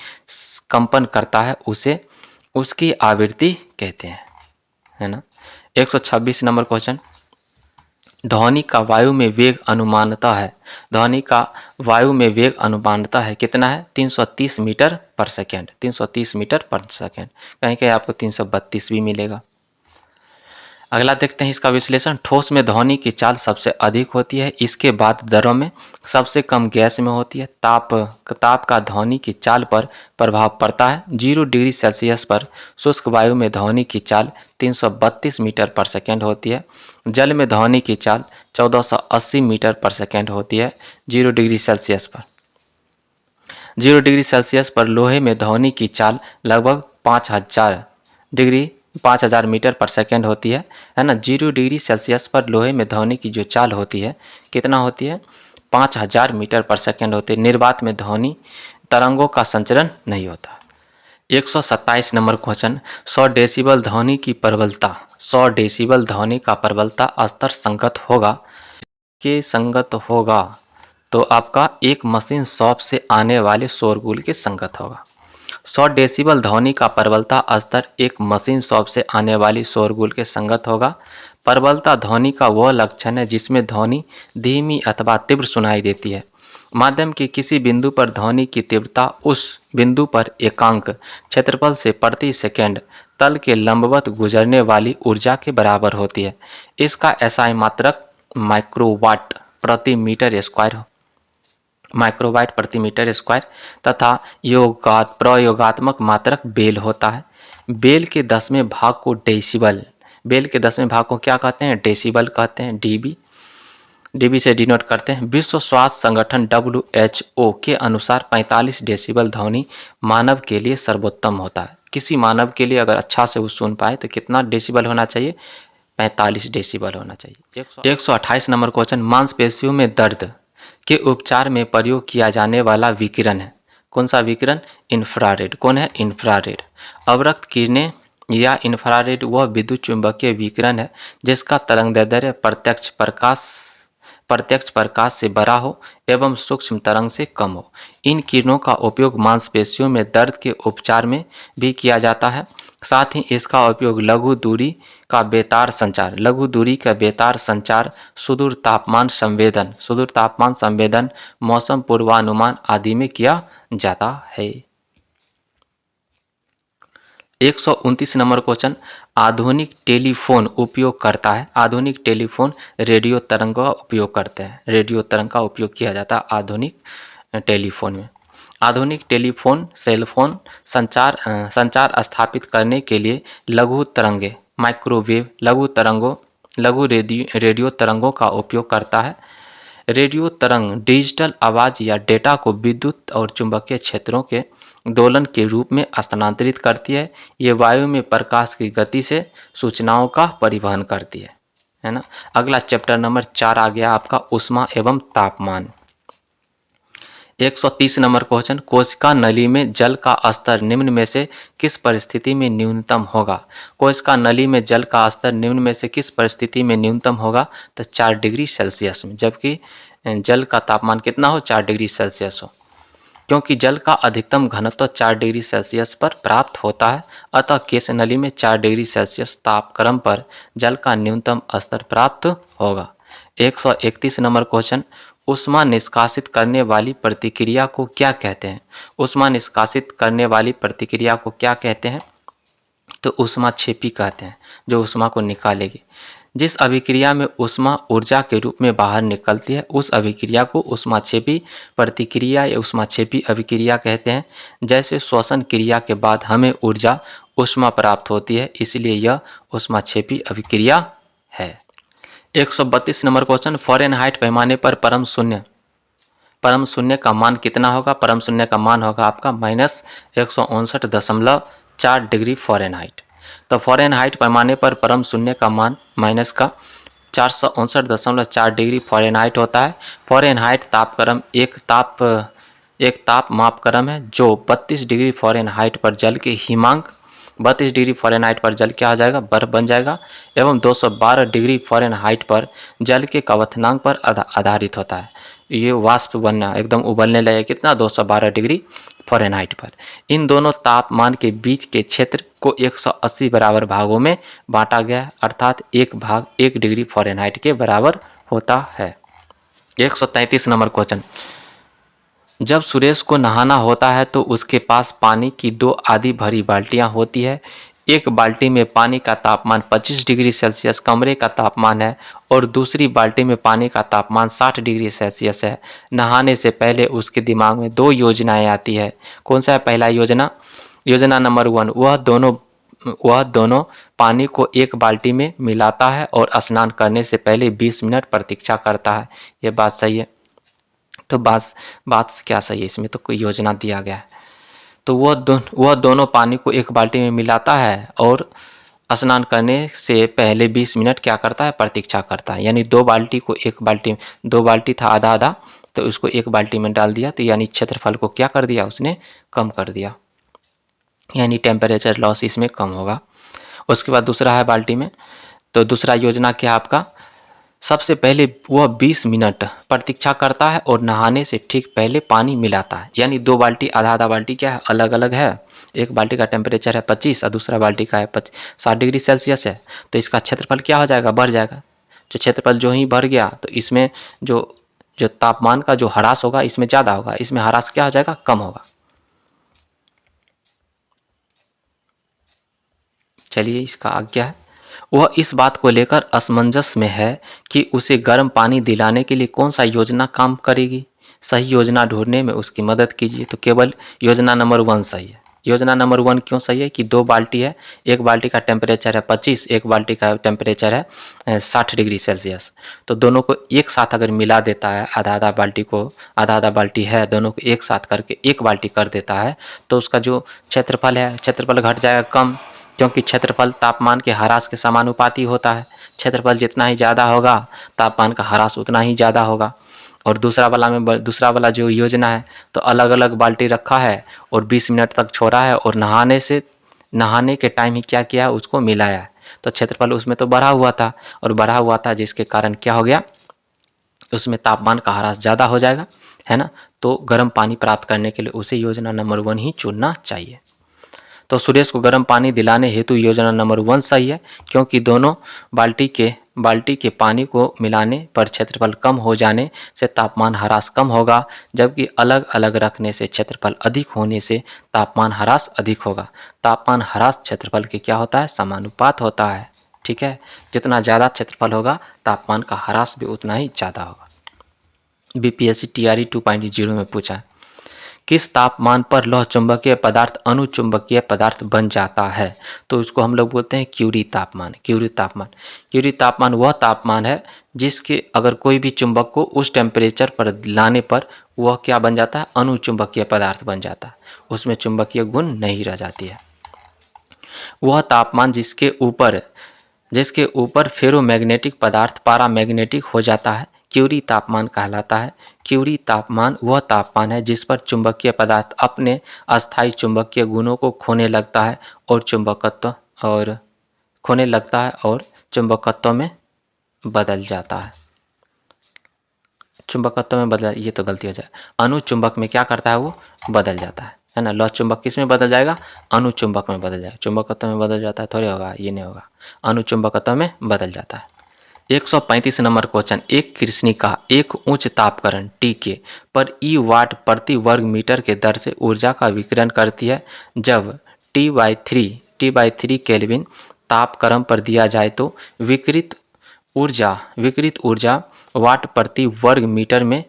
कंपन करता है उसे उसकी आवृत्ति कहते हैं, है ना। 126 नंबर क्वेश्चन, ध्वनि का वायु में वेग अनुमानता है। ध्वनि का वायु में वेग अनुमानता है कितना है? 330 मीटर पर सेकेंड। 330 मीटर पर सेकेंड, कहीं कहीं आपको 332 भी मिलेगा। अगला देखते हैं इसका विश्लेषण। ठोस में ध्वनि की चाल सबसे अधिक होती है, इसके बाद द्रव में, सबसे कम गैस में होती है। ताप का ध्वनि की चाल पर प्रभाव पड़ता है। 0 डिग्री सेल्सियस पर शुष्क वायु में ध्वनि की चाल 332 मीटर पर सेकेंड होती है। जल में ध्वनि की चाल 1480 मीटर पर सेकेंड होती है 0 डिग्री सेल्सियस पर। 0 डिग्री सेल्सियस पर लोहे में ध्वनि की चाल लगभग 5000 मीटर पर सेकेंड होती है ना। 0 डिग्री सेल्सियस पर लोहे में ध्वनि की जो चाल होती है कितना होती है? 5000 मीटर पर सेकेंड होती है। निर्वात में ध्वनि तरंगों का संचरण नहीं होता। 127 नंबर क्वेश्चन, 100 डेसिबल ध्वनि की प्रबलता, 100 डेसिबल ध्वनि का प्रबलता स्तर संगत होगा तो आपका एक मशीन शॉप से आने वाले शोरगुल के संगत होगा। 100 डेसिबल ध्वनि का प्रबलता स्तर एक मशीन शॉप से आने वाली शोरगुल के संगत होगा। प्रबलता ध्वनि का वह लक्षण है जिसमें ध्वनि धीमी अथवा तीव्र सुनाई देती है। माध्यम के किसी बिंदु पर ध्वनि की तीव्रता उस बिंदु पर एकांक क्षेत्रफल से प्रति सेकंड तल के लंबवत गुजरने वाली ऊर्जा के बराबर होती है। इसका एसआई मात्रक माइक्रोवाट प्रति मीटर स्क्वायर तथा प्रयोगात्मक मात्रक बेल होता है। बेल के 10वें भाग को डेसिबल, बेल के 10वें भाग को क्या कहते हैं? डेसिबल कहते हैं। डीबी से डिनोट करते हैं। विश्व स्वास्थ्य संगठन WHO के अनुसार 45 डेसिबल ध्वनि मानव के लिए सर्वोत्तम होता है। किसी मानव के लिए अगर अच्छा से वो सुन पाए तो कितना डेसिबल होना चाहिए? 45 डेसिबल होना चाहिए। 128 नंबर क्वेश्चन, मांसपेशियों में दर्द के उपचार में प्रयोग किया जाने वाला विकिरण है। कौन सा विकिरण? इंफ्रारेड। कौन है? इंफ्रारेड। अवरक्त किरणें या इंफ्रारेड वह विद्युत चुंबकीय विकिरण है जिसका तरंगदैर्ध्य प्रत्यक्ष प्रकाश से बड़ा हो एवं सूक्ष्म तरंग से कम हो। इन किरणों का उपयोग मांसपेशियों में दर्द के उपचार में भी किया जाता है। साथ ही इसका उपयोग लघु दूरी का बेतार संचार, सुदूर तापमान संवेदन, मौसम पूर्वानुमान आदि में किया जाता है। 129 नंबर क्वेश्चन, आधुनिक टेलीफोन उपयोग करता है। आधुनिक टेलीफोन रेडियो तरंग का उपयोग करते हैं। रेडियो तरंग का उपयोग किया जाता है आधुनिक टेलीफोन में। आधुनिक टेलीफोन सेलफोन संचार स्थापित करने के लिए लघु तरंगे माइक्रोवेव लघु रेडियो तरंगों का उपयोग करता है। रेडियो तरंग डिजिटल आवाज़ या डेटा को विद्युत और चुंबकीय क्षेत्रों के दोलन के रूप में स्थानांतरित करती है। ये वायु में प्रकाश की गति से सूचनाओं का परिवहन करती है ना। अगला चैप्टर नंबर 4 आ गया आपका ऊष्मा एवं तापमान। 130 नंबर क्वेश्चन, कोशिका नली में जल का स्तर निम्न में से किस परिस्थिति में न्यूनतम होगा? कोशिका नली में जल का स्तर निम्न में से किस परिस्थिति में न्यूनतम होगा? तो 4 डिग्री सेल्सियस में, जबकि जल का तापमान कितना हो? 4 डिग्री सेल्सियस हो। क्योंकि जल का अधिकतम घनत्व 4 डिग्री सेल्सियस पर प्राप्त होता है, अतः केश नली में 4 डिग्री सेल्सियस तापक्रम पर जल का न्यूनतम स्तर प्राप्त होगा। 131 नंबर क्वेश्चन, ऊष्मा निष्कासित करने वाली प्रतिक्रिया को क्या कहते हैं? ऊष्मा निष्कासित करने वाली प्रतिक्रिया को क्या कहते हैं? तो ऊष्माक्षेपी कहते हैं, जो ऊष्मा को निकालेगी। जिस अभिक्रिया में ऊष्मा ऊर्जा के रूप में बाहर निकलती है उस अभिक्रिया को ऊष्माक्षेपी प्रतिक्रिया या ऊष्माक्षेपी अभिक्रिया कहते हैं। जैसे श्वसन क्रिया के बाद हमें ऊर्जा ऊष्मा प्राप्त होती है, इसलिए यह ऊष्माक्षेपी अभिक्रिया है। 132 नंबर क्वेश्चन, फ़ारेनहाइट पैमाने पर परम शून्य का मान कितना होगा? परम शून्य का मान होगा आपका -159.4 डिग्री फ़ारेनहाइट। तो फ़ारेनहाइट पैमाने पर परम शून्य का मान माइनस का 459.4 डिग्री फ़ारेनहाइट होता है। फ़ारेनहाइट तापक्रम एक ताप मापक्रम है जो 32 डिग्री फ़ारेनहाइट पर जल के हिमांक 32 डिग्री फ़ारेनहाइट पर जल क्या हो जाएगा? बर्फ बन जाएगा एवं 212 डिग्री फ़ारेनहाइट पर जल के क्वथनांक पर आधारित होता है। ये वाष्प बनना एकदम उबलने लगे कितना? 212 डिग्री फ़ारेनहाइट पर। इन दोनों तापमान के बीच के क्षेत्र को 180 बराबर भागों में बांटा गया है, अर्थात एक भाग 1 डिग्री फ़ारेनहाइट के बराबर होता है। 133 नंबर क्वेश्चन, जब सुरेश को नहाना होता है तो उसके पास पानी की 2 आधी भरी बाल्टियां होती है। एक बाल्टी में पानी का तापमान 25 डिग्री सेल्सियस कमरे का तापमान है और दूसरी बाल्टी में पानी का तापमान 60 डिग्री सेल्सियस है। नहाने से पहले उसके दिमाग में 2 योजनाएं आती है। कौन सा है पहला योजना? योजना नंबर 1, वह दोनों पानी को एक बाल्टी में मिलाता है और स्नान करने से पहले 20 मिनट प्रतीक्षा करता है। ये बात सही है। तो बात क्या सही है? इसमें तो कोई योजना दिया गया है। तो वह दोनों पानी को एक बाल्टी में मिलाता है और स्नान करने से पहले 20 मिनट क्या करता है? प्रतीक्षा करता है। यानी 2 बाल्टी को एक बाल्टी, 2 बाल्टी था आधा आधा, तो उसको एक बाल्टी में डाल दिया, तो यानी क्षेत्रफल को क्या कर दिया? उसने कम कर दिया, यानी टेम्परेचर लॉस इसमें कम होगा। उसके बाद दूसरा है बाल्टी में, तो दूसरा योजना क्या आपका? सबसे पहले वह 20 मिनट प्रतीक्षा करता है और नहाने से ठीक पहले पानी मिलाता है। यानी 2 बाल्टी आधा आधा बाल्टी क्या है, अलग अलग है। एक बाल्टी का टेम्परेचर है 25 और दूसरा बाल्टी का है 60 डिग्री सेल्सियस है, तो इसका क्षेत्रफल क्या हो जाएगा, बढ़ जाएगा। जो क्षेत्रफल जो ही बढ़ गया तो इसमें जो जो तापमान का जो ह्रास होगा इसमें ज़्यादा होगा, इसमें ह्रास क्या हो जाएगा, कम होगा। चलिए इसका आज्ञा है। वह इस बात को लेकर असमंजस में है कि उसे गर्म पानी दिलाने के लिए कौन सा योजना काम करेगी। सही योजना ढूंढने में उसकी मदद कीजिए। तो केवल योजना नंबर 1 सही है। योजना नंबर 1 क्यों सही है कि 2 बाल्टी है, एक बाल्टी का टेम्परेचर है 25, एक बाल्टी का टेम्परेचर है 60 डिग्री सेल्सियस। तो दोनों को एक साथ अगर मिला देता है, आधा आधा बाल्टी को, आधा आधा बाल्टी है, दोनों को एक साथ करके एक बाल्टी कर देता है, तो उसका जो क्षेत्रफल है, क्षेत्रफल घट जाएगा कम, क्योंकि क्षेत्रफल तापमान के ह्रास के समानुपाती होता है। क्षेत्रफल जितना ही ज़्यादा होगा तापमान का ह्रास उतना ही ज़्यादा होगा। और दूसरा वाला जो योजना है तो अलग अलग बाल्टी रखा है और 20 मिनट तक छोड़ा है और नहाने के टाइम ही क्या किया, उसको मिलाया है। तो क्षेत्रफल उसमें तो बढ़ा हुआ था, और बढ़ा हुआ था जिसके कारण क्या हो गया, उसमें तापमान का ह्रास ज़्यादा हो जाएगा, है ना। तो गर्म पानी प्राप्त करने के लिए उसे योजना नंबर 1 ही चुनना चाहिए। तो सुरेश को गर्म पानी दिलाने हेतु योजना नंबर 1 सही है, क्योंकि दोनों बाल्टी के पानी को मिलाने पर क्षेत्रफल कम हो जाने से तापमान ह्रास कम होगा, जबकि अलग अलग रखने से क्षेत्रफल अधिक होने से तापमान ह्रास अधिक होगा। तापमान ह्रास क्षेत्रफल के क्या होता है, समानुपात होता है। ठीक है, जितना ज़्यादा क्षेत्रफल होगा तापमान का ह्रास भी उतना ही ज़्यादा होगा। बीपीएससी टीआरई 2.0 में पूछा है, किस तापमान पर लौह चुंबकीय पदार्थ अनुचुंबकीय पदार्थ बन जाता है। तो इसको हम लोग बोलते हैं क्यूरी तापमान। क्यूरी तापमान वह तापमान है जिसके अगर कोई भी चुंबक को उस टेम्परेचर पर लाने पर वह क्या बन जाता है, अनुचुंबकीय पदार्थ बन जाता है, उसमें चुंबकीय गुण नहीं रह जाती है। वह तापमान जिसके ऊपर फेरोमैग्नेटिक पदार्थ पारामैग्नेटिक हो जाता है क्यूरी तापमान कहलाता है। क्यूरी तापमान वह तापमान है जिस पर चुंबकीय पदार्थ अपने अस्थायी चुंबकीय गुणों को खोने लगता है और चुंबकत्व में बदल जाता है। ये तो गलती हो जाए, अनुचुंबक में क्या करता है, वो बदल जाता है ना। लौह चुंबक किस में बदल जाएगा, अनुचुंबक में बदल जाएगा। चुंबकत्व में बदल जाता है थोड़े होगा, ये नहीं होगा, अनुचुंबकत्व में बदल जाता है। 135 नंबर क्वेश्चन, एक कृष्णिका एक उच्च तापकरण T के पर ई वाट प्रति वर्ग मीटर के दर से ऊर्जा का विकिरण करती है। जब T/3 केल्विन तापक्रम पर दिया जाए तो विकिरित ऊर्जा वाट प्रति वर्ग मीटर में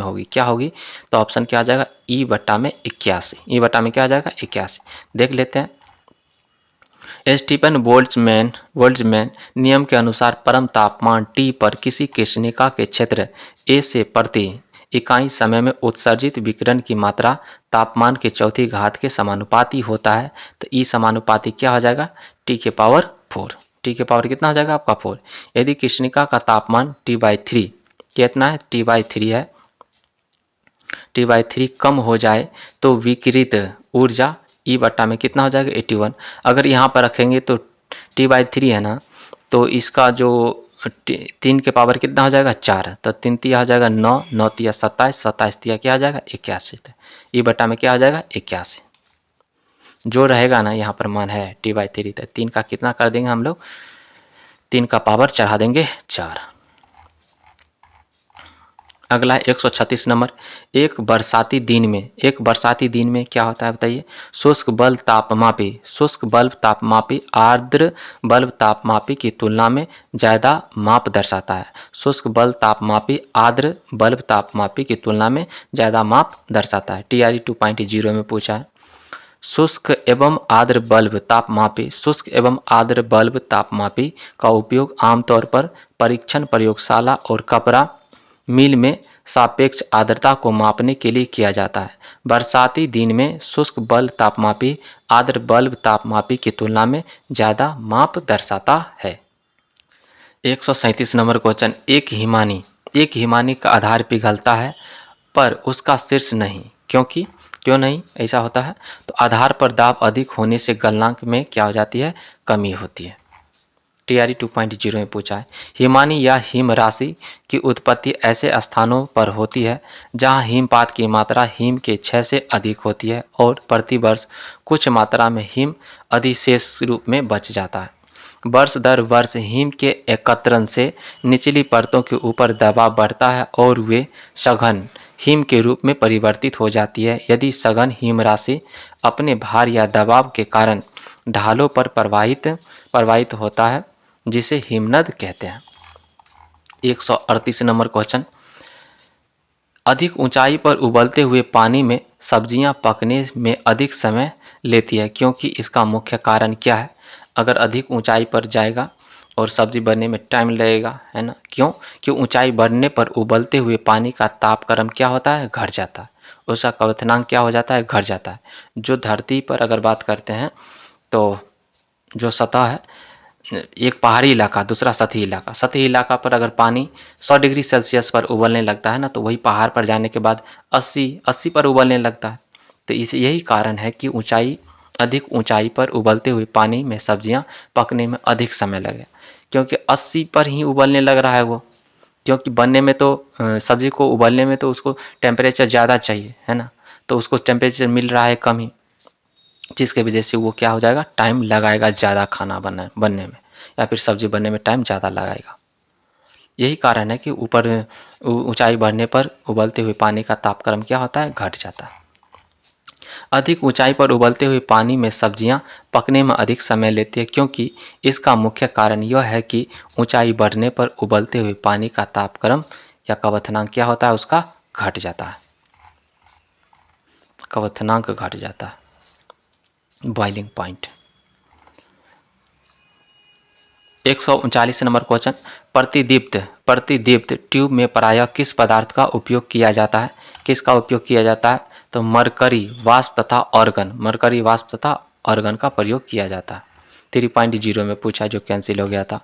होगी। क्या होगी, तो ऑप्शन क्या आ जाएगा, E/81। E/में क्या आ जाएगा, 81। देख लेते हैं। स्टीफन बोल्ट्जमैन नियम के अनुसार परम तापमान T पर किसी कृष्णिका के क्षेत्र A से प्रति इकाई समय में उत्सर्जित विकिरण की मात्रा तापमान के चौथी घात के समानुपाती होता है। तो E समानुपाती क्या हो जाएगा, T के पावर 4। T के पावर कितना हो जाएगा आपका 4। यदि कृष्णिका का तापमान T/3 कितना है, T/3 है, T/3 कम हो जाए तो विकिरित ऊर्जा E/में कितना हो जाएगा, 81। अगर यहाँ पर रखेंगे तो T/3 है ना, तो इसका जो 3 के पावर कितना हो जाएगा, 4। तो 3 तिया हो जाएगा 9, 9 तिया 27, 27 तिया क्या हो जाएगा, 81। E/में क्या हो जाएगा, 81। जो रहेगा ना यहाँ पर मान है T/3, तो 3 का कितना कर देंगे हम लोग, 3 का पावर चढ़ा देंगे 4। अगला है 136 नंबर, एक बरसाती दिन में क्या होता है बताइए, शुष्क बल्ब तापमापी आर्द्र बल्ब तापमापी की तुलना में ज़्यादा माप दर्शाता है। शुष्क बल्ब तापमापी आर्द्र बल्ब तापमापी की तुलना में ज़्यादा माप दर्शाता है। TRE 2.0 में पूछा है। शुष्क एवं आर्द्र बल्ब तापमापी का उपयोग आमतौर पर परीक्षण प्रयोगशाला और कपड़ा मिल में सापेक्ष आर्द्रता को मापने के लिए किया जाता है। बरसाती दिन में शुष्क बल्ब तापमापी आर्द्र बल्ब तापमापी की तुलना में ज़्यादा माप दर्शाता है। 137 नंबर क्वेश्चन, एक हिमानी का आधार पिघलता है पर उसका शीर्ष नहीं, क्यों नहीं ऐसा होता है, तो आधार पर दाब अधिक होने से गलनांक में क्या हो जाती है, कमी होती है। TRE 2.0 में पूछा है। हिमानी या हिम राशि की उत्पत्ति ऐसे स्थानों पर होती है जहां हिमपात की मात्रा हिम के 6 से अधिक होती है और प्रतिवर्ष कुछ मात्रा में हिम अधिशेष रूप में बच जाता है। वर्ष दर वर्ष हिम के एकत्रण से निचली परतों के ऊपर दबाव बढ़ता है और वे सघन हिम के रूप में परिवर्तित हो जाती है। यदि सघन हिम राशि अपने भार या दबाव के कारण ढालों पर प्रवाहित होता है जिसे हिमनद कहते हैं। 138 नंबर क्वेश्चन, अधिक ऊंचाई पर उबलते हुए पानी में सब्जियां पकने में अधिक समय लेती है क्योंकि इसका मुख्य कारण क्या है? अगर अधिक ऊंचाई पर जाएगा और सब्जी बनने में टाइम लगेगा, है ना। क्यों ऊंचाई बढ़ने पर उबलते हुए पानी का तापक्रम क्या होता है? घट जाता है। उसका क्वथनांक क्या हो जाता है? घट जाता है। जो धरती पर अगर बात करते हैं तो जो सतह है, एक पहाड़ी इलाका, दूसरा सतही इलाका पर अगर पानी 100 डिग्री सेल्सियस पर उबलने लगता है ना, तो वही पहाड़ पर जाने के बाद 80 पर उबलने लगता है। तो इस यही कारण है कि अधिक ऊंचाई पर उबलते हुए पानी में सब्जियां पकने में अधिक समय लगे, क्योंकि 80 पर ही उबलने लग रहा है वो। क्योंकि बनने में तो सब्जी को उबलने में तो उसको टेम्परेचर ज़्यादा चाहिए, है ना, तो उसको टेम्परेचर मिल रहा है कम ही, जिसके वजह से वो क्या हो जाएगा? टाइम लगाएगा ज़्यादा खाना बनने में, या फिर सब्जी बनने में टाइम ज़्यादा लगाएगा। यही कारण है कि ऊपर ऊंचाई बढ़ने पर उबलते हुए पानी का तापक्रम क्या होता है? घट जाता है। अधिक ऊंचाई पर उबलते हुए पानी में सब्जियां पकने में अधिक समय लेती है क्योंकि इसका मुख्य कारण यह है कि ऊंचाई बढ़ने पर उबलते हुए पानी का तापक्रम या क्वथनांक क्या होता है? उसका घट जाता है। क्वथनांक घट जाता है, बॉइलिंग पॉइंट। 139 नंबर क्वेश्चन, प्रतिदीप्त ट्यूब में प्रायः किस पदार्थ का उपयोग किया जाता है? किसका उपयोग किया जाता है? तो मरकरी वाष्प तथा ऑर्गन का प्रयोग किया जाता है। 3.0 में पूछा, जो कैंसिल हो गया था।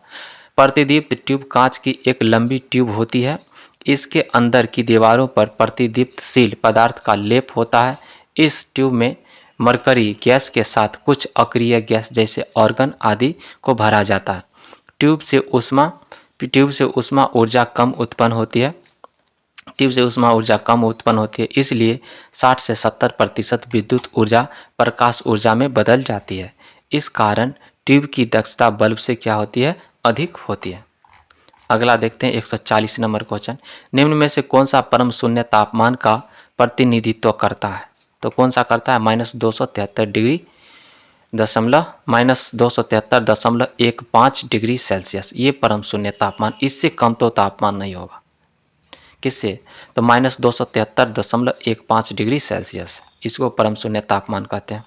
प्रतिदीप्त ट्यूब कांच की एक लंबी ट्यूब होती है। इसके अंदर की दीवारों पर प्रतिदीप्तशील पदार्थ का लेप होता है। इस ट्यूब में मरकरी गैस के साथ कुछ अक्रिय गैस जैसे ऑर्गन आदि को भरा जाता है। ट्यूब से ऊष्मा ऊर्जा कम उत्पन्न होती है। इसलिए 60 से 70% विद्युत ऊर्जा प्रकाश ऊर्जा में बदल जाती है। इस कारण ट्यूब की दक्षता बल्ब से क्या होती है? अधिक होती है। अगला देखते हैं 140 नंबर क्वेश्चन, निम्न में से कौन सा परम शून्य तापमान का प्रतिनिधित्व करता है? तो कौन सा करता है? -273.15 डिग्री सेल्सियस। ये परम शून्य तापमान, इससे कम तो तापमान नहीं होगा। किससे? तो -273.15 डिग्री सेल्सियस, इसको परम शून्य तापमान कहते हैं।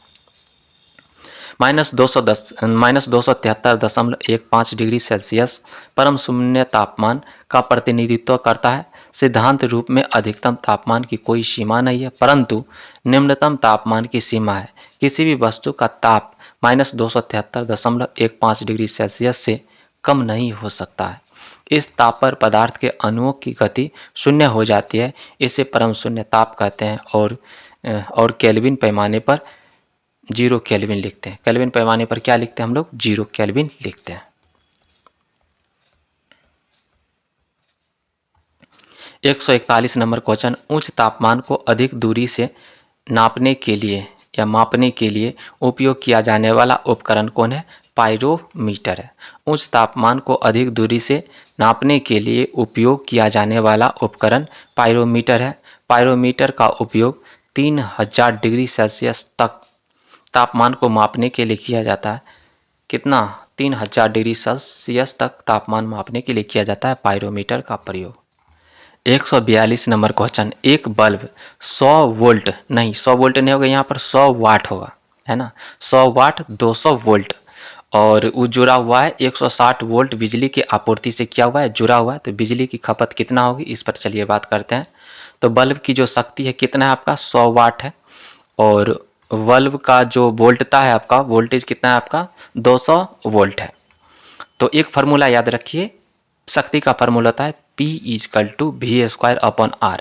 -273.15 डिग्री सेल्सियस परम शून्य तापमान का प्रतिनिधित्व करता है। सिद्धांत रूप में अधिकतम तापमान की कोई सीमा नहीं है, परंतु निम्नतम तापमान की सीमा है। किसी भी वस्तु का ताप -273.15 डिग्री सेल्सियस से कम नहीं हो सकता है। इस ताप पर पदार्थ के अणुओं की गति शून्य हो जाती है। इसे परम शून्य ताप कहते हैं। और केल्विन पैमाने पर 0 केल्विन लिखते हैं। केल्विन पैमाने पर क्या लिखते हैं हम लोग? 0 केल्विन लिखते हैं। 141 नंबर क्वेश्चन, उच्च तापमान को अधिक दूरी से नापने के लिए या मापने के लिए उपयोग किया जाने वाला उपकरण कौन है? पायरोमीटर है। उच्च तापमान को अधिक दूरी से नापने के लिए उपयोग किया जाने वाला उपकरण पायरोमीटर है। पायरोमीटर का उपयोग 3000 डिग्री सेल्सियस तक तापमान को मापने के लिए किया जाता है। कितना? 3000 डिग्री सेल्सियस तक तापमान मापने के लिए किया जाता है पायरोमीटर का प्रयोग। 142 नंबर क्वेश्चन, एक बल्ब 100 वोल्ट नहीं, 100 वोल्ट नहीं होगा, यहाँ पर 100 वाट होगा, है ना। 100 वाट 200 वोल्ट, और वो जुड़ा हुआ है 160 वोल्ट बिजली की आपूर्ति से क्या हुआ है? जुड़ा हुआ है। तो बिजली की खपत कितना होगी, इस पर चलिए बात करते हैं। तो बल्ब की जो शक्ति है कितना है आपका? 100 वाट है। और बल्ब का जो वोल्टता है आपका, वोल्टेज कितना है आपका? 200 वोल्ट है। तो एक फार्मूला याद रखिए, शक्ति का फार्मूला होता है P = V² upon R।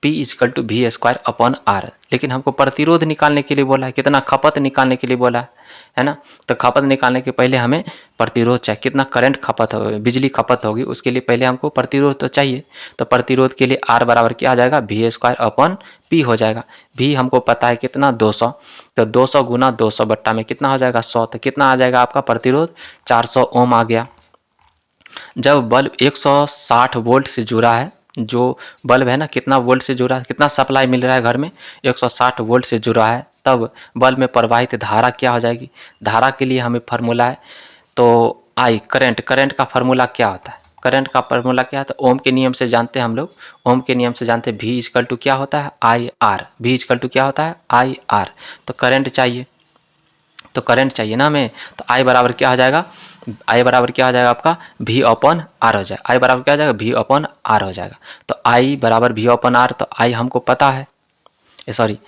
P equal to V square upon R. लेकिन हमको प्रतिरोध निकालने के लिए बोला है, कितना खपत निकालने के लिए बोला है ना। तो खपत निकालने के पहले हमें प्रतिरोध चाहिए, कितना करंट खपत हो, बिजली खपत होगी, उसके लिए पहले हमको प्रतिरोध तो चाहिए। तो प्रतिरोध के लिए आर बराबर क्या आ जाएगा, वी स्क्वायर अपॉन पी हो जाएगा। भी हमको पता है कितना 200, तो 200 गुना 200 बट्टा में कितना हो जाएगा 100, तो कितना आ जाएगा आपका प्रतिरोध 400 ओम आ गया। जब बल्ब 160 वोल्ट से जुड़ा है, जो बल्ब है ना कितना वोल्ट से जुड़ा है, कितना सप्लाई मिल रहा है घर में 160 वोल्ट से जुड़ा है, तब बल्ब में प्रवाहित धारा क्या हो जाएगी। धारा के लिए हमें फार्मूला है तो आई, करंट का फार्मूला क्या होता है, करंट का फार्मूला क्या है, तो ओम के नियम से जानते हैं हम लोग, ओम के नियम से जानते हैं वी इजकल टू क्या होता है I R, V equal to क्या होता है आई आर। तो करंट चाहिए, तो करंट चाहिए ना हमें, तो आई बराबर क्या हो जाएगा, आई बराबर क्या हो जाएगा आपका वी अपॉन आर हो जाएगा, आई बराबर क्या हो जाएगा वी अपॉन आर हो जाएगा। तो आई बराबर वी अपॉन आर, तो आई हमको पता है, सॉरी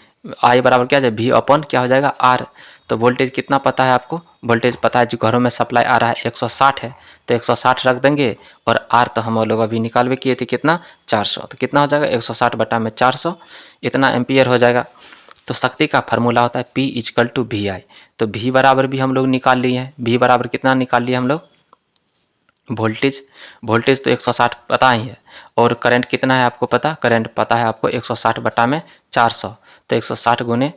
आई बराबर क्या है वी अपॉन क्या हो जाएगा आर। तो वोल्टेज कितना पता है आपको, वोल्टेज पता है जो घरों में सप्लाई आ रहा है 160 है, तो 160 रख देंगे, और आर तो हम लोग अभी निकालवे किए थे कितना 400, तो कितना हो जाएगा 160 बटा में 400, इतना एम्पियर हो जाएगा। तो शक्ति का फार्मूला होता है P इजकल टू वी आई। तो V बराबर भी हम लोग निकाल लिए हैं, V बराबर कितना निकाल लिए हम लोग, वोल्टेज, वोल्टेज तो 160 पता ही है, और करंट कितना है आपको पता, करंट पता है आपको 160 बटा में 400, तो 160 गुने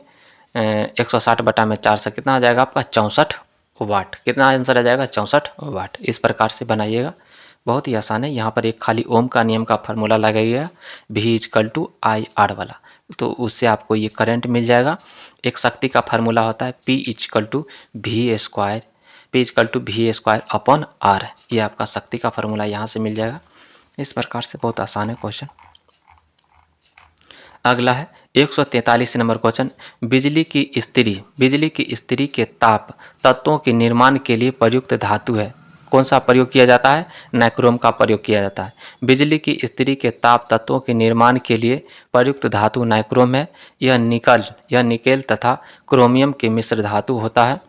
160 बटा में 400 कितना आ जाएगा आपका 64 वाट, कितना आंसर आ जाएगा 64 वाट। इस प्रकार से बनाइएगा, बहुत ही आसान है। यहाँ पर एक खाली ओम का नियम का फार्मूला लगाइएगा V equal to I R वाला, तो उससे आपको ये करंट मिल जाएगा। एक शक्ति का फार्मूला होता है P equal to V square, P equal to V square upon R, ये आपका शक्ति का फार्मूला यहाँ से मिल जाएगा। इस प्रकार से बहुत आसान है क्वेश्चन। अगला है 143 नंबर क्वेश्चन, बिजली की स्त्री के ताप तत्वों के निर्माण के लिए प्रयुक्त धातु है, कौन सा प्रयोग किया जाता है, नाइक्रोम का प्रयोग किया जाता है। बिजली की स्त्री के ताप तत्वों के निर्माण के लिए प्रयुक्त धातु नाइक्रोम है। यह निकेल तथा क्रोमियम के मिश्र धातु होता है,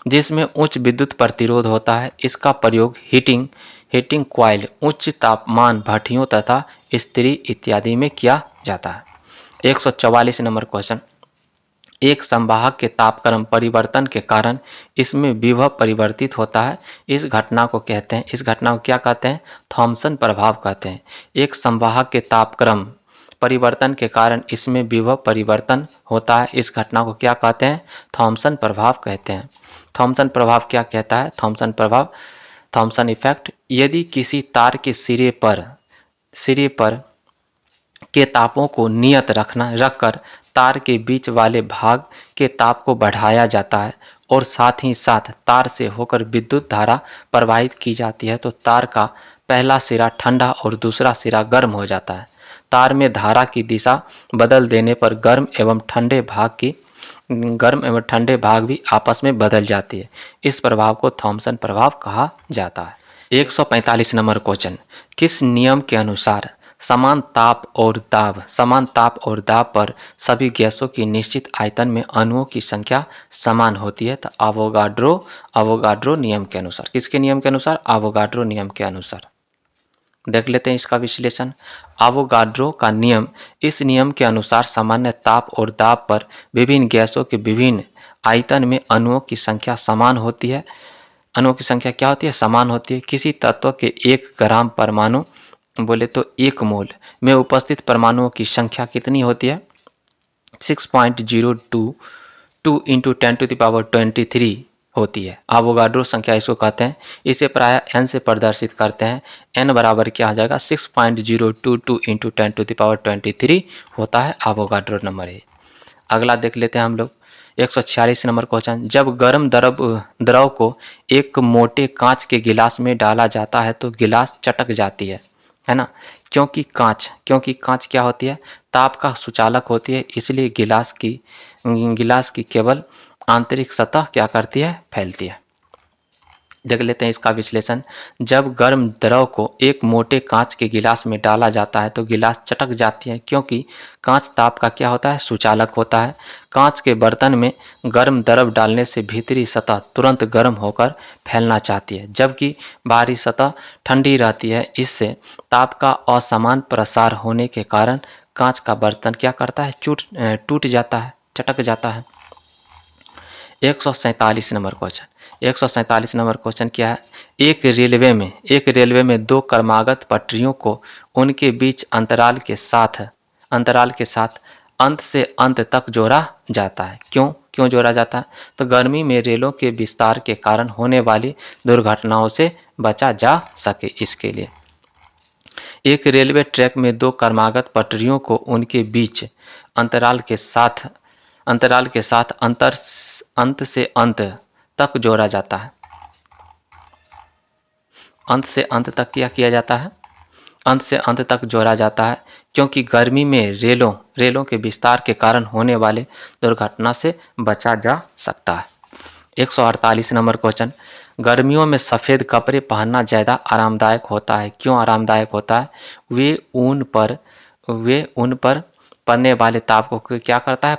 जिसमें उच्च विद्युत प्रतिरोध होता है। इसका प्रयोग हीटिंग कॉइल, उच्च तापमान भट्टियों तथा इस्त्री इत्यादि में किया जाता है। 144 नंबर क्वेश्चन, एक संवाहक के तापक्रम परिवर्तन के कारण इसमें विभव परिवर्तित होता है, इस घटना को क्या कहते हैं, थॉमसन प्रभाव कहते हैं। एक संवाहक के तापक्रम परिवर्तन के कारण इसमें विभव परिवर्तन होता है, इस घटना को क्या कहते हैं, थॉमसन प्रभाव कहते हैं। थॉमसन प्रभाव क्या कहता है, थॉमसन प्रभाव, थॉमसन इफेक्ट, यदि किसी तार के सिरे पर के तापों को नियत रखकर तार के बीच वाले भाग के ताप को बढ़ाया जाता है और साथ ही साथ तार से होकर विद्युत धारा प्रवाहित की जाती है, तो तार का पहला सिरा ठंडा और दूसरा सिरा गर्म हो जाता है। तार में धारा की दिशा बदल देने पर गर्म एवं ठंडे भाग भी आपस में बदल जाती है। इस प्रभाव को थॉमसन प्रभाव कहा जाता है। 145 नंबर क्वेश्चन, किस नियम के अनुसार समान ताप और दाब पर सभी गैसों की निश्चित आयतन में अणुओं की संख्या समान होती है, तो अवोगाड्रो नियम के अनुसार, किसके नियम के अनुसार, अवोगाड्रो नियम के अनुसार। देख लेते हैं इसका विश्लेषण। अवोगाड्रो का नियम, इस नियम के अनुसार सामान्य ताप और दाब पर विभिन्न गैसों के विभिन्न आयतन में अणुओं की संख्या समान होती है। अणुओं की संख्या क्या होती है, समान होती है। किसी तत्व के 1 ग्राम परमाणु बोले तो 1 मोल में उपस्थित परमाणुओं की संख्या कितनी होती है, 6.022 इंटू 10⁻23 होती है। अवोगाड्रो संख्या इसको कहते हैं। इसे प्रायः n से प्रदर्शित करते हैं। n बराबर क्या आ जाएगा 6.022 इंटू 10⁻23 होता है अवोगाड्रो नंबर है। अगला देख लेते हैं हम लोग 146 नंबर क्वेश्चन, जब गर्म द्रव को एक मोटे कांच के गिलास में डाला जाता है तो गिलास चटक जाती है ना, क्योंकि कांच क्या होती है, ताप का सुचालक होती है, इसलिए गिलास की केवल आंतरिक सतह क्या करती है, फैलती है। देख लेते हैं इसका विश्लेषण। जब गर्म द्रव को एक मोटे कांच के गिलास में डाला जाता है तो गिलास चटक जाती है, क्योंकि कांच ताप का क्या होता है, सुचालक होता है। कांच के बर्तन में गर्म द्रव डालने से भीतरी सतह तुरंत गर्म होकर फैलना चाहती है, जबकि बाहरी सतह ठंडी रहती है। इससे ताप का असमान प्रसार होने के कारण कांच का बर्तन क्या करता है, टूट जाता है, चटक जाता है। 147 नंबर क्वेश्चन, 147 नंबर क्वेश्चन क्या है, एक रेलवे में दो क्रमागत पटरियों को उनके बीच अंतराल के साथ अंत से अंत तक जोड़ा जाता है। क्यों जोड़ा जाता है? तो गर्मी में रेलों के विस्तार के कारण होने वाली दुर्घटनाओं से बचा जा सके, इसके लिए। एक रेलवे ट्रैक में दो क्रमागत पटरियों को उनके बीच अंतराल के साथ अंत से अंत तक जोड़ा जाता है। अंत से अंत तक क्या किया जाता है? अंत से अंत तक जोड़ा जाता है, क्योंकि गर्मी में रेलों के विस्तार के कारण होने वाले दुर्घटना से बचा जा सकता है। 148 नंबर क्वेश्चन, गर्मियों में सफ़ेद कपड़े पहनना ज़्यादा आरामदायक होता है। क्यों आरामदायक होता है? वे ऊन पर पड़ने वाले ताप को क्या करता है,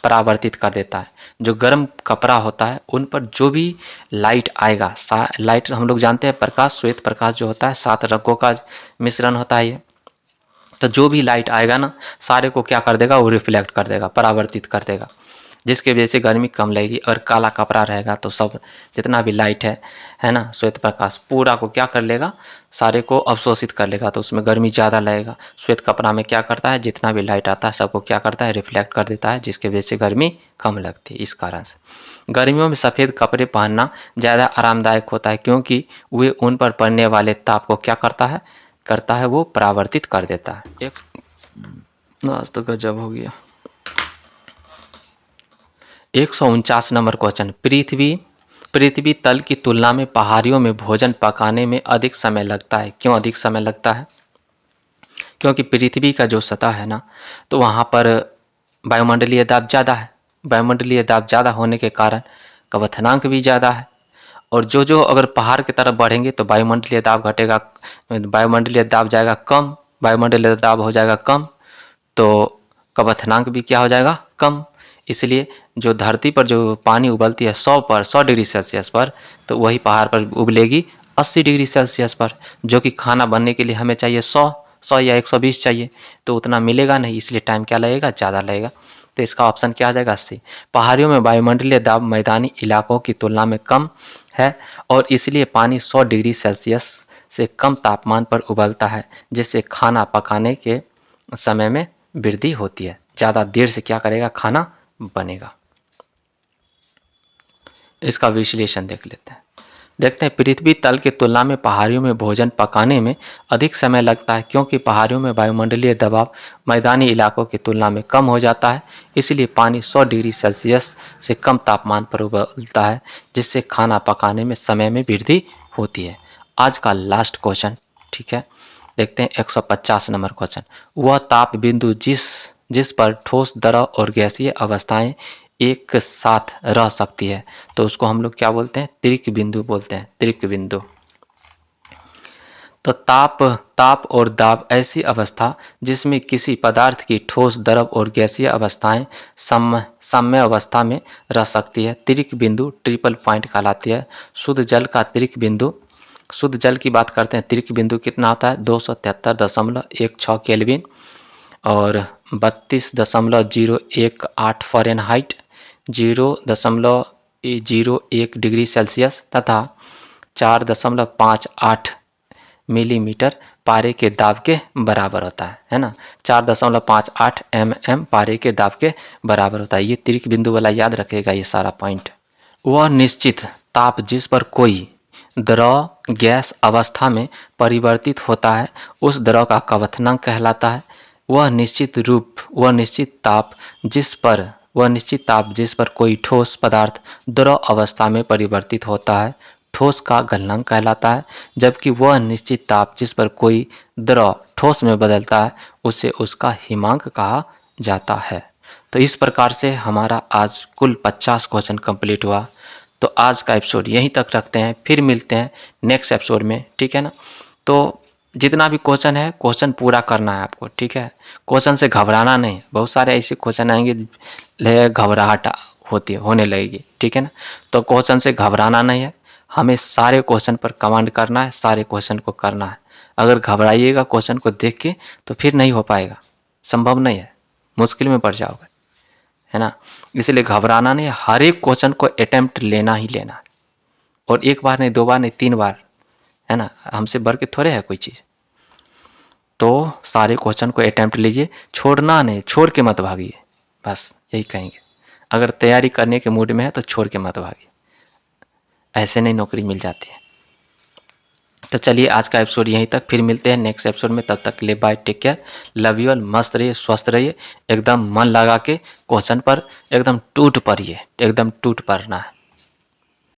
परावर्तित कर देता है। जो गर्म कपड़ा होता है उन पर जो भी लाइट आएगा, लाइट हम लोग जानते हैं प्रकाश, श्वेत प्रकाश जो होता है 7 रंगों का मिश्रण होता है ये। तो जो भी लाइट आएगा ना, सारे को क्या कर देगा, वो रिफ्लेक्ट कर देगा, परावर्तित कर देगा, जिसके वजह से गर्मी कम लगेगी। और काला कपड़ा रहेगा तो सब जितना भी लाइट है ना, श्वेत प्रकाश पूरा को क्या कर लेगा, सारे को अवशोषित कर लेगा, तो उसमें गर्मी ज़्यादा लगेगा। श्वेत कपड़ा में क्या करता है, जितना भी लाइट आता है सबको क्या करता है, रिफ्लेक्ट कर देता है, जिसकी वजह से गर्मी कम लगती है। इस कारण से गर्मियों में सफ़ेद कपड़े पहनना ज़्यादा आरामदायक होता है, क्योंकि वे उन पर पड़ने वाले ताप को क्या करता है, वो परावर्तित कर देता है। आज तो गजब हो गया। 149 नंबर क्वेश्चन, पृथ्वी तल की तुलना में पहाड़ियों में भोजन पकाने में अधिक समय लगता है। क्यों अधिक समय लगता है? क्योंकि पृथ्वी का जो सतह है ना, तो वहाँ पर वायुमंडलीय दाब ज़्यादा है। वायुमंडलीय दाब ज़्यादा होने के कारण क्वथनांक भी ज़्यादा है। और जो अगर पहाड़ की तरफ बढ़ेंगे तो वायुमंडलीय दाब घटेगा, वायुमंडलीय दाब जाएगा कम, वायुमंडलीय दाब हो जाएगा कम, तो क्वथनांक भी क्या हो जाएगा, कम। इसलिए जो धरती पर जो पानी उबलती है 100 डिग्री सेल्सियस पर, तो वही पहाड़ पर उबलेगी 80 डिग्री सेल्सियस पर, जो कि खाना बनने के लिए हमें चाहिए 100 या 120 चाहिए, तो उतना मिलेगा नहीं, इसलिए टाइम क्या लगेगा, ज़्यादा लगेगा। तो इसका ऑप्शन क्या आ जाएगा, सी। पहाड़ियों में वायुमंडलीय दाब मैदानी इलाकों की तुलना में कम है, और इसलिए पानी 100 डिग्री सेल्सियस से कम तापमान पर उबलता है, जिससे खाना पकाने के समय में वृद्धि होती है। ज़्यादा देर से क्या करेगा, खाना बनेगा। इसका विश्लेषण देख लेते हैं। देखते हैं, पृथ्वी तल की तुलना में पहाड़ियों में भोजन पकाने में अधिक समय लगता है, क्योंकि पहाड़ियों में वायुमंडलीय दबाव मैदानी इलाकों की तुलना में कम हो जाता है, इसलिए पानी 100 डिग्री सेल्सियस से कम तापमान पर उबलता है, जिससे खाना पकाने में समय में वृद्धि होती है। आज का लास्ट क्वेश्चन, ठीक है, देखते हैं 150 नंबर क्वेश्चन, वह ताप बिंदु जिस पर ठोस, द्रव और गैसीय अवस्थाएं एक साथ रह सकती है, तो उसको हम लोग क्या बोलते हैं, त्रिक बिंदु बोलते हैं, त्रिक बिंदु। तो ताप और दाब ऐसी अवस्था जिसमें किसी पदार्थ की ठोस, द्रव और गैसीय अवस्थाएं साम्य अवस्था में रह सकती है, त्रिक बिंदु ट्रिपल पॉइंट कहलाती है। शुद्ध जल की बात करते हैं, त्रिक बिंदु कितना होता है, 273.16 केल्विन और 32.018 फ़ारेनहाइट, 0.01 डिग्री सेल्सियस तथा 4.58 मिलीमीटर पारे के दाब के बराबर होता है ना, 4.58 mm पारे के दाब के बराबर होता है। ये त्रिक बिंदु वाला याद रखेगा ये सारा पॉइंट। वह निश्चित ताप जिस पर कोई द्रव गैस अवस्था में परिवर्तित होता है, उस द्रव का क्वथनांक कहलाता है। वह निश्चित ताप जिस पर कोई ठोस पदार्थ द्रव अवस्था में परिवर्तित होता है, ठोस का गलनांक कहलाता है। जबकि वह निश्चित ताप जिस पर कोई द्रव ठोस में बदलता है, उसे उसका हिमांक कहा जाता है। तो इस प्रकार से हमारा आज कुल 50 क्वेश्चन कंप्लीट हुआ। तो आज का एपिसोड यहीं तक रखते हैं, फिर मिलते हैं नेक्स्ट एपिसोड में, ठीक है ना। तो जितना भी क्वेश्चन है, क्वेश्चन पूरा करना है आपको, ठीक है। क्वेश्चन से घबराना नहीं, बहुत सारे ऐसे क्वेश्चन आएंगे घबराहट होने लगेगी, ठीक है ना। तो क्वेश्चन से घबराना नहीं है, हमें सारे क्वेश्चन पर कमांड करना है, सारे क्वेश्चन को करना है। अगर घबराइएगा क्वेश्चन को देख के तो फिर नहीं हो पाएगा, संभव नहीं है, मुश्किल में पड़ जाओगे, है ना। इसलिए घबराना नहीं, हर एक क्वेश्चन को अटेम्प्ट लेना ही लेना है, और एक बार नहीं, 2 बार नहीं, 3 बार, है ना। हमसे बढ़ के थोड़े है कोई चीज़। तो सारे क्वेश्चन को अटेम्प्ट लीजिए, छोड़ना नहीं, छोड़ के मत भागिए, बस यही कहेंगे। अगर तैयारी करने के मूड में है तो छोड़ के मत भागिए, ऐसे नहीं नौकरी मिल जाती है। तो चलिए आज का एपिसोड यहीं तक, फिर मिलते हैं नेक्स्ट एपिसोड में। तब तक के लिए bye, take care, love you all. मस्त रहिए, स्वस्थ रहिए, एकदम मन लगा के क्वेश्चन पर एकदम टूट पड़िए, एकदम टूट पड़ना है।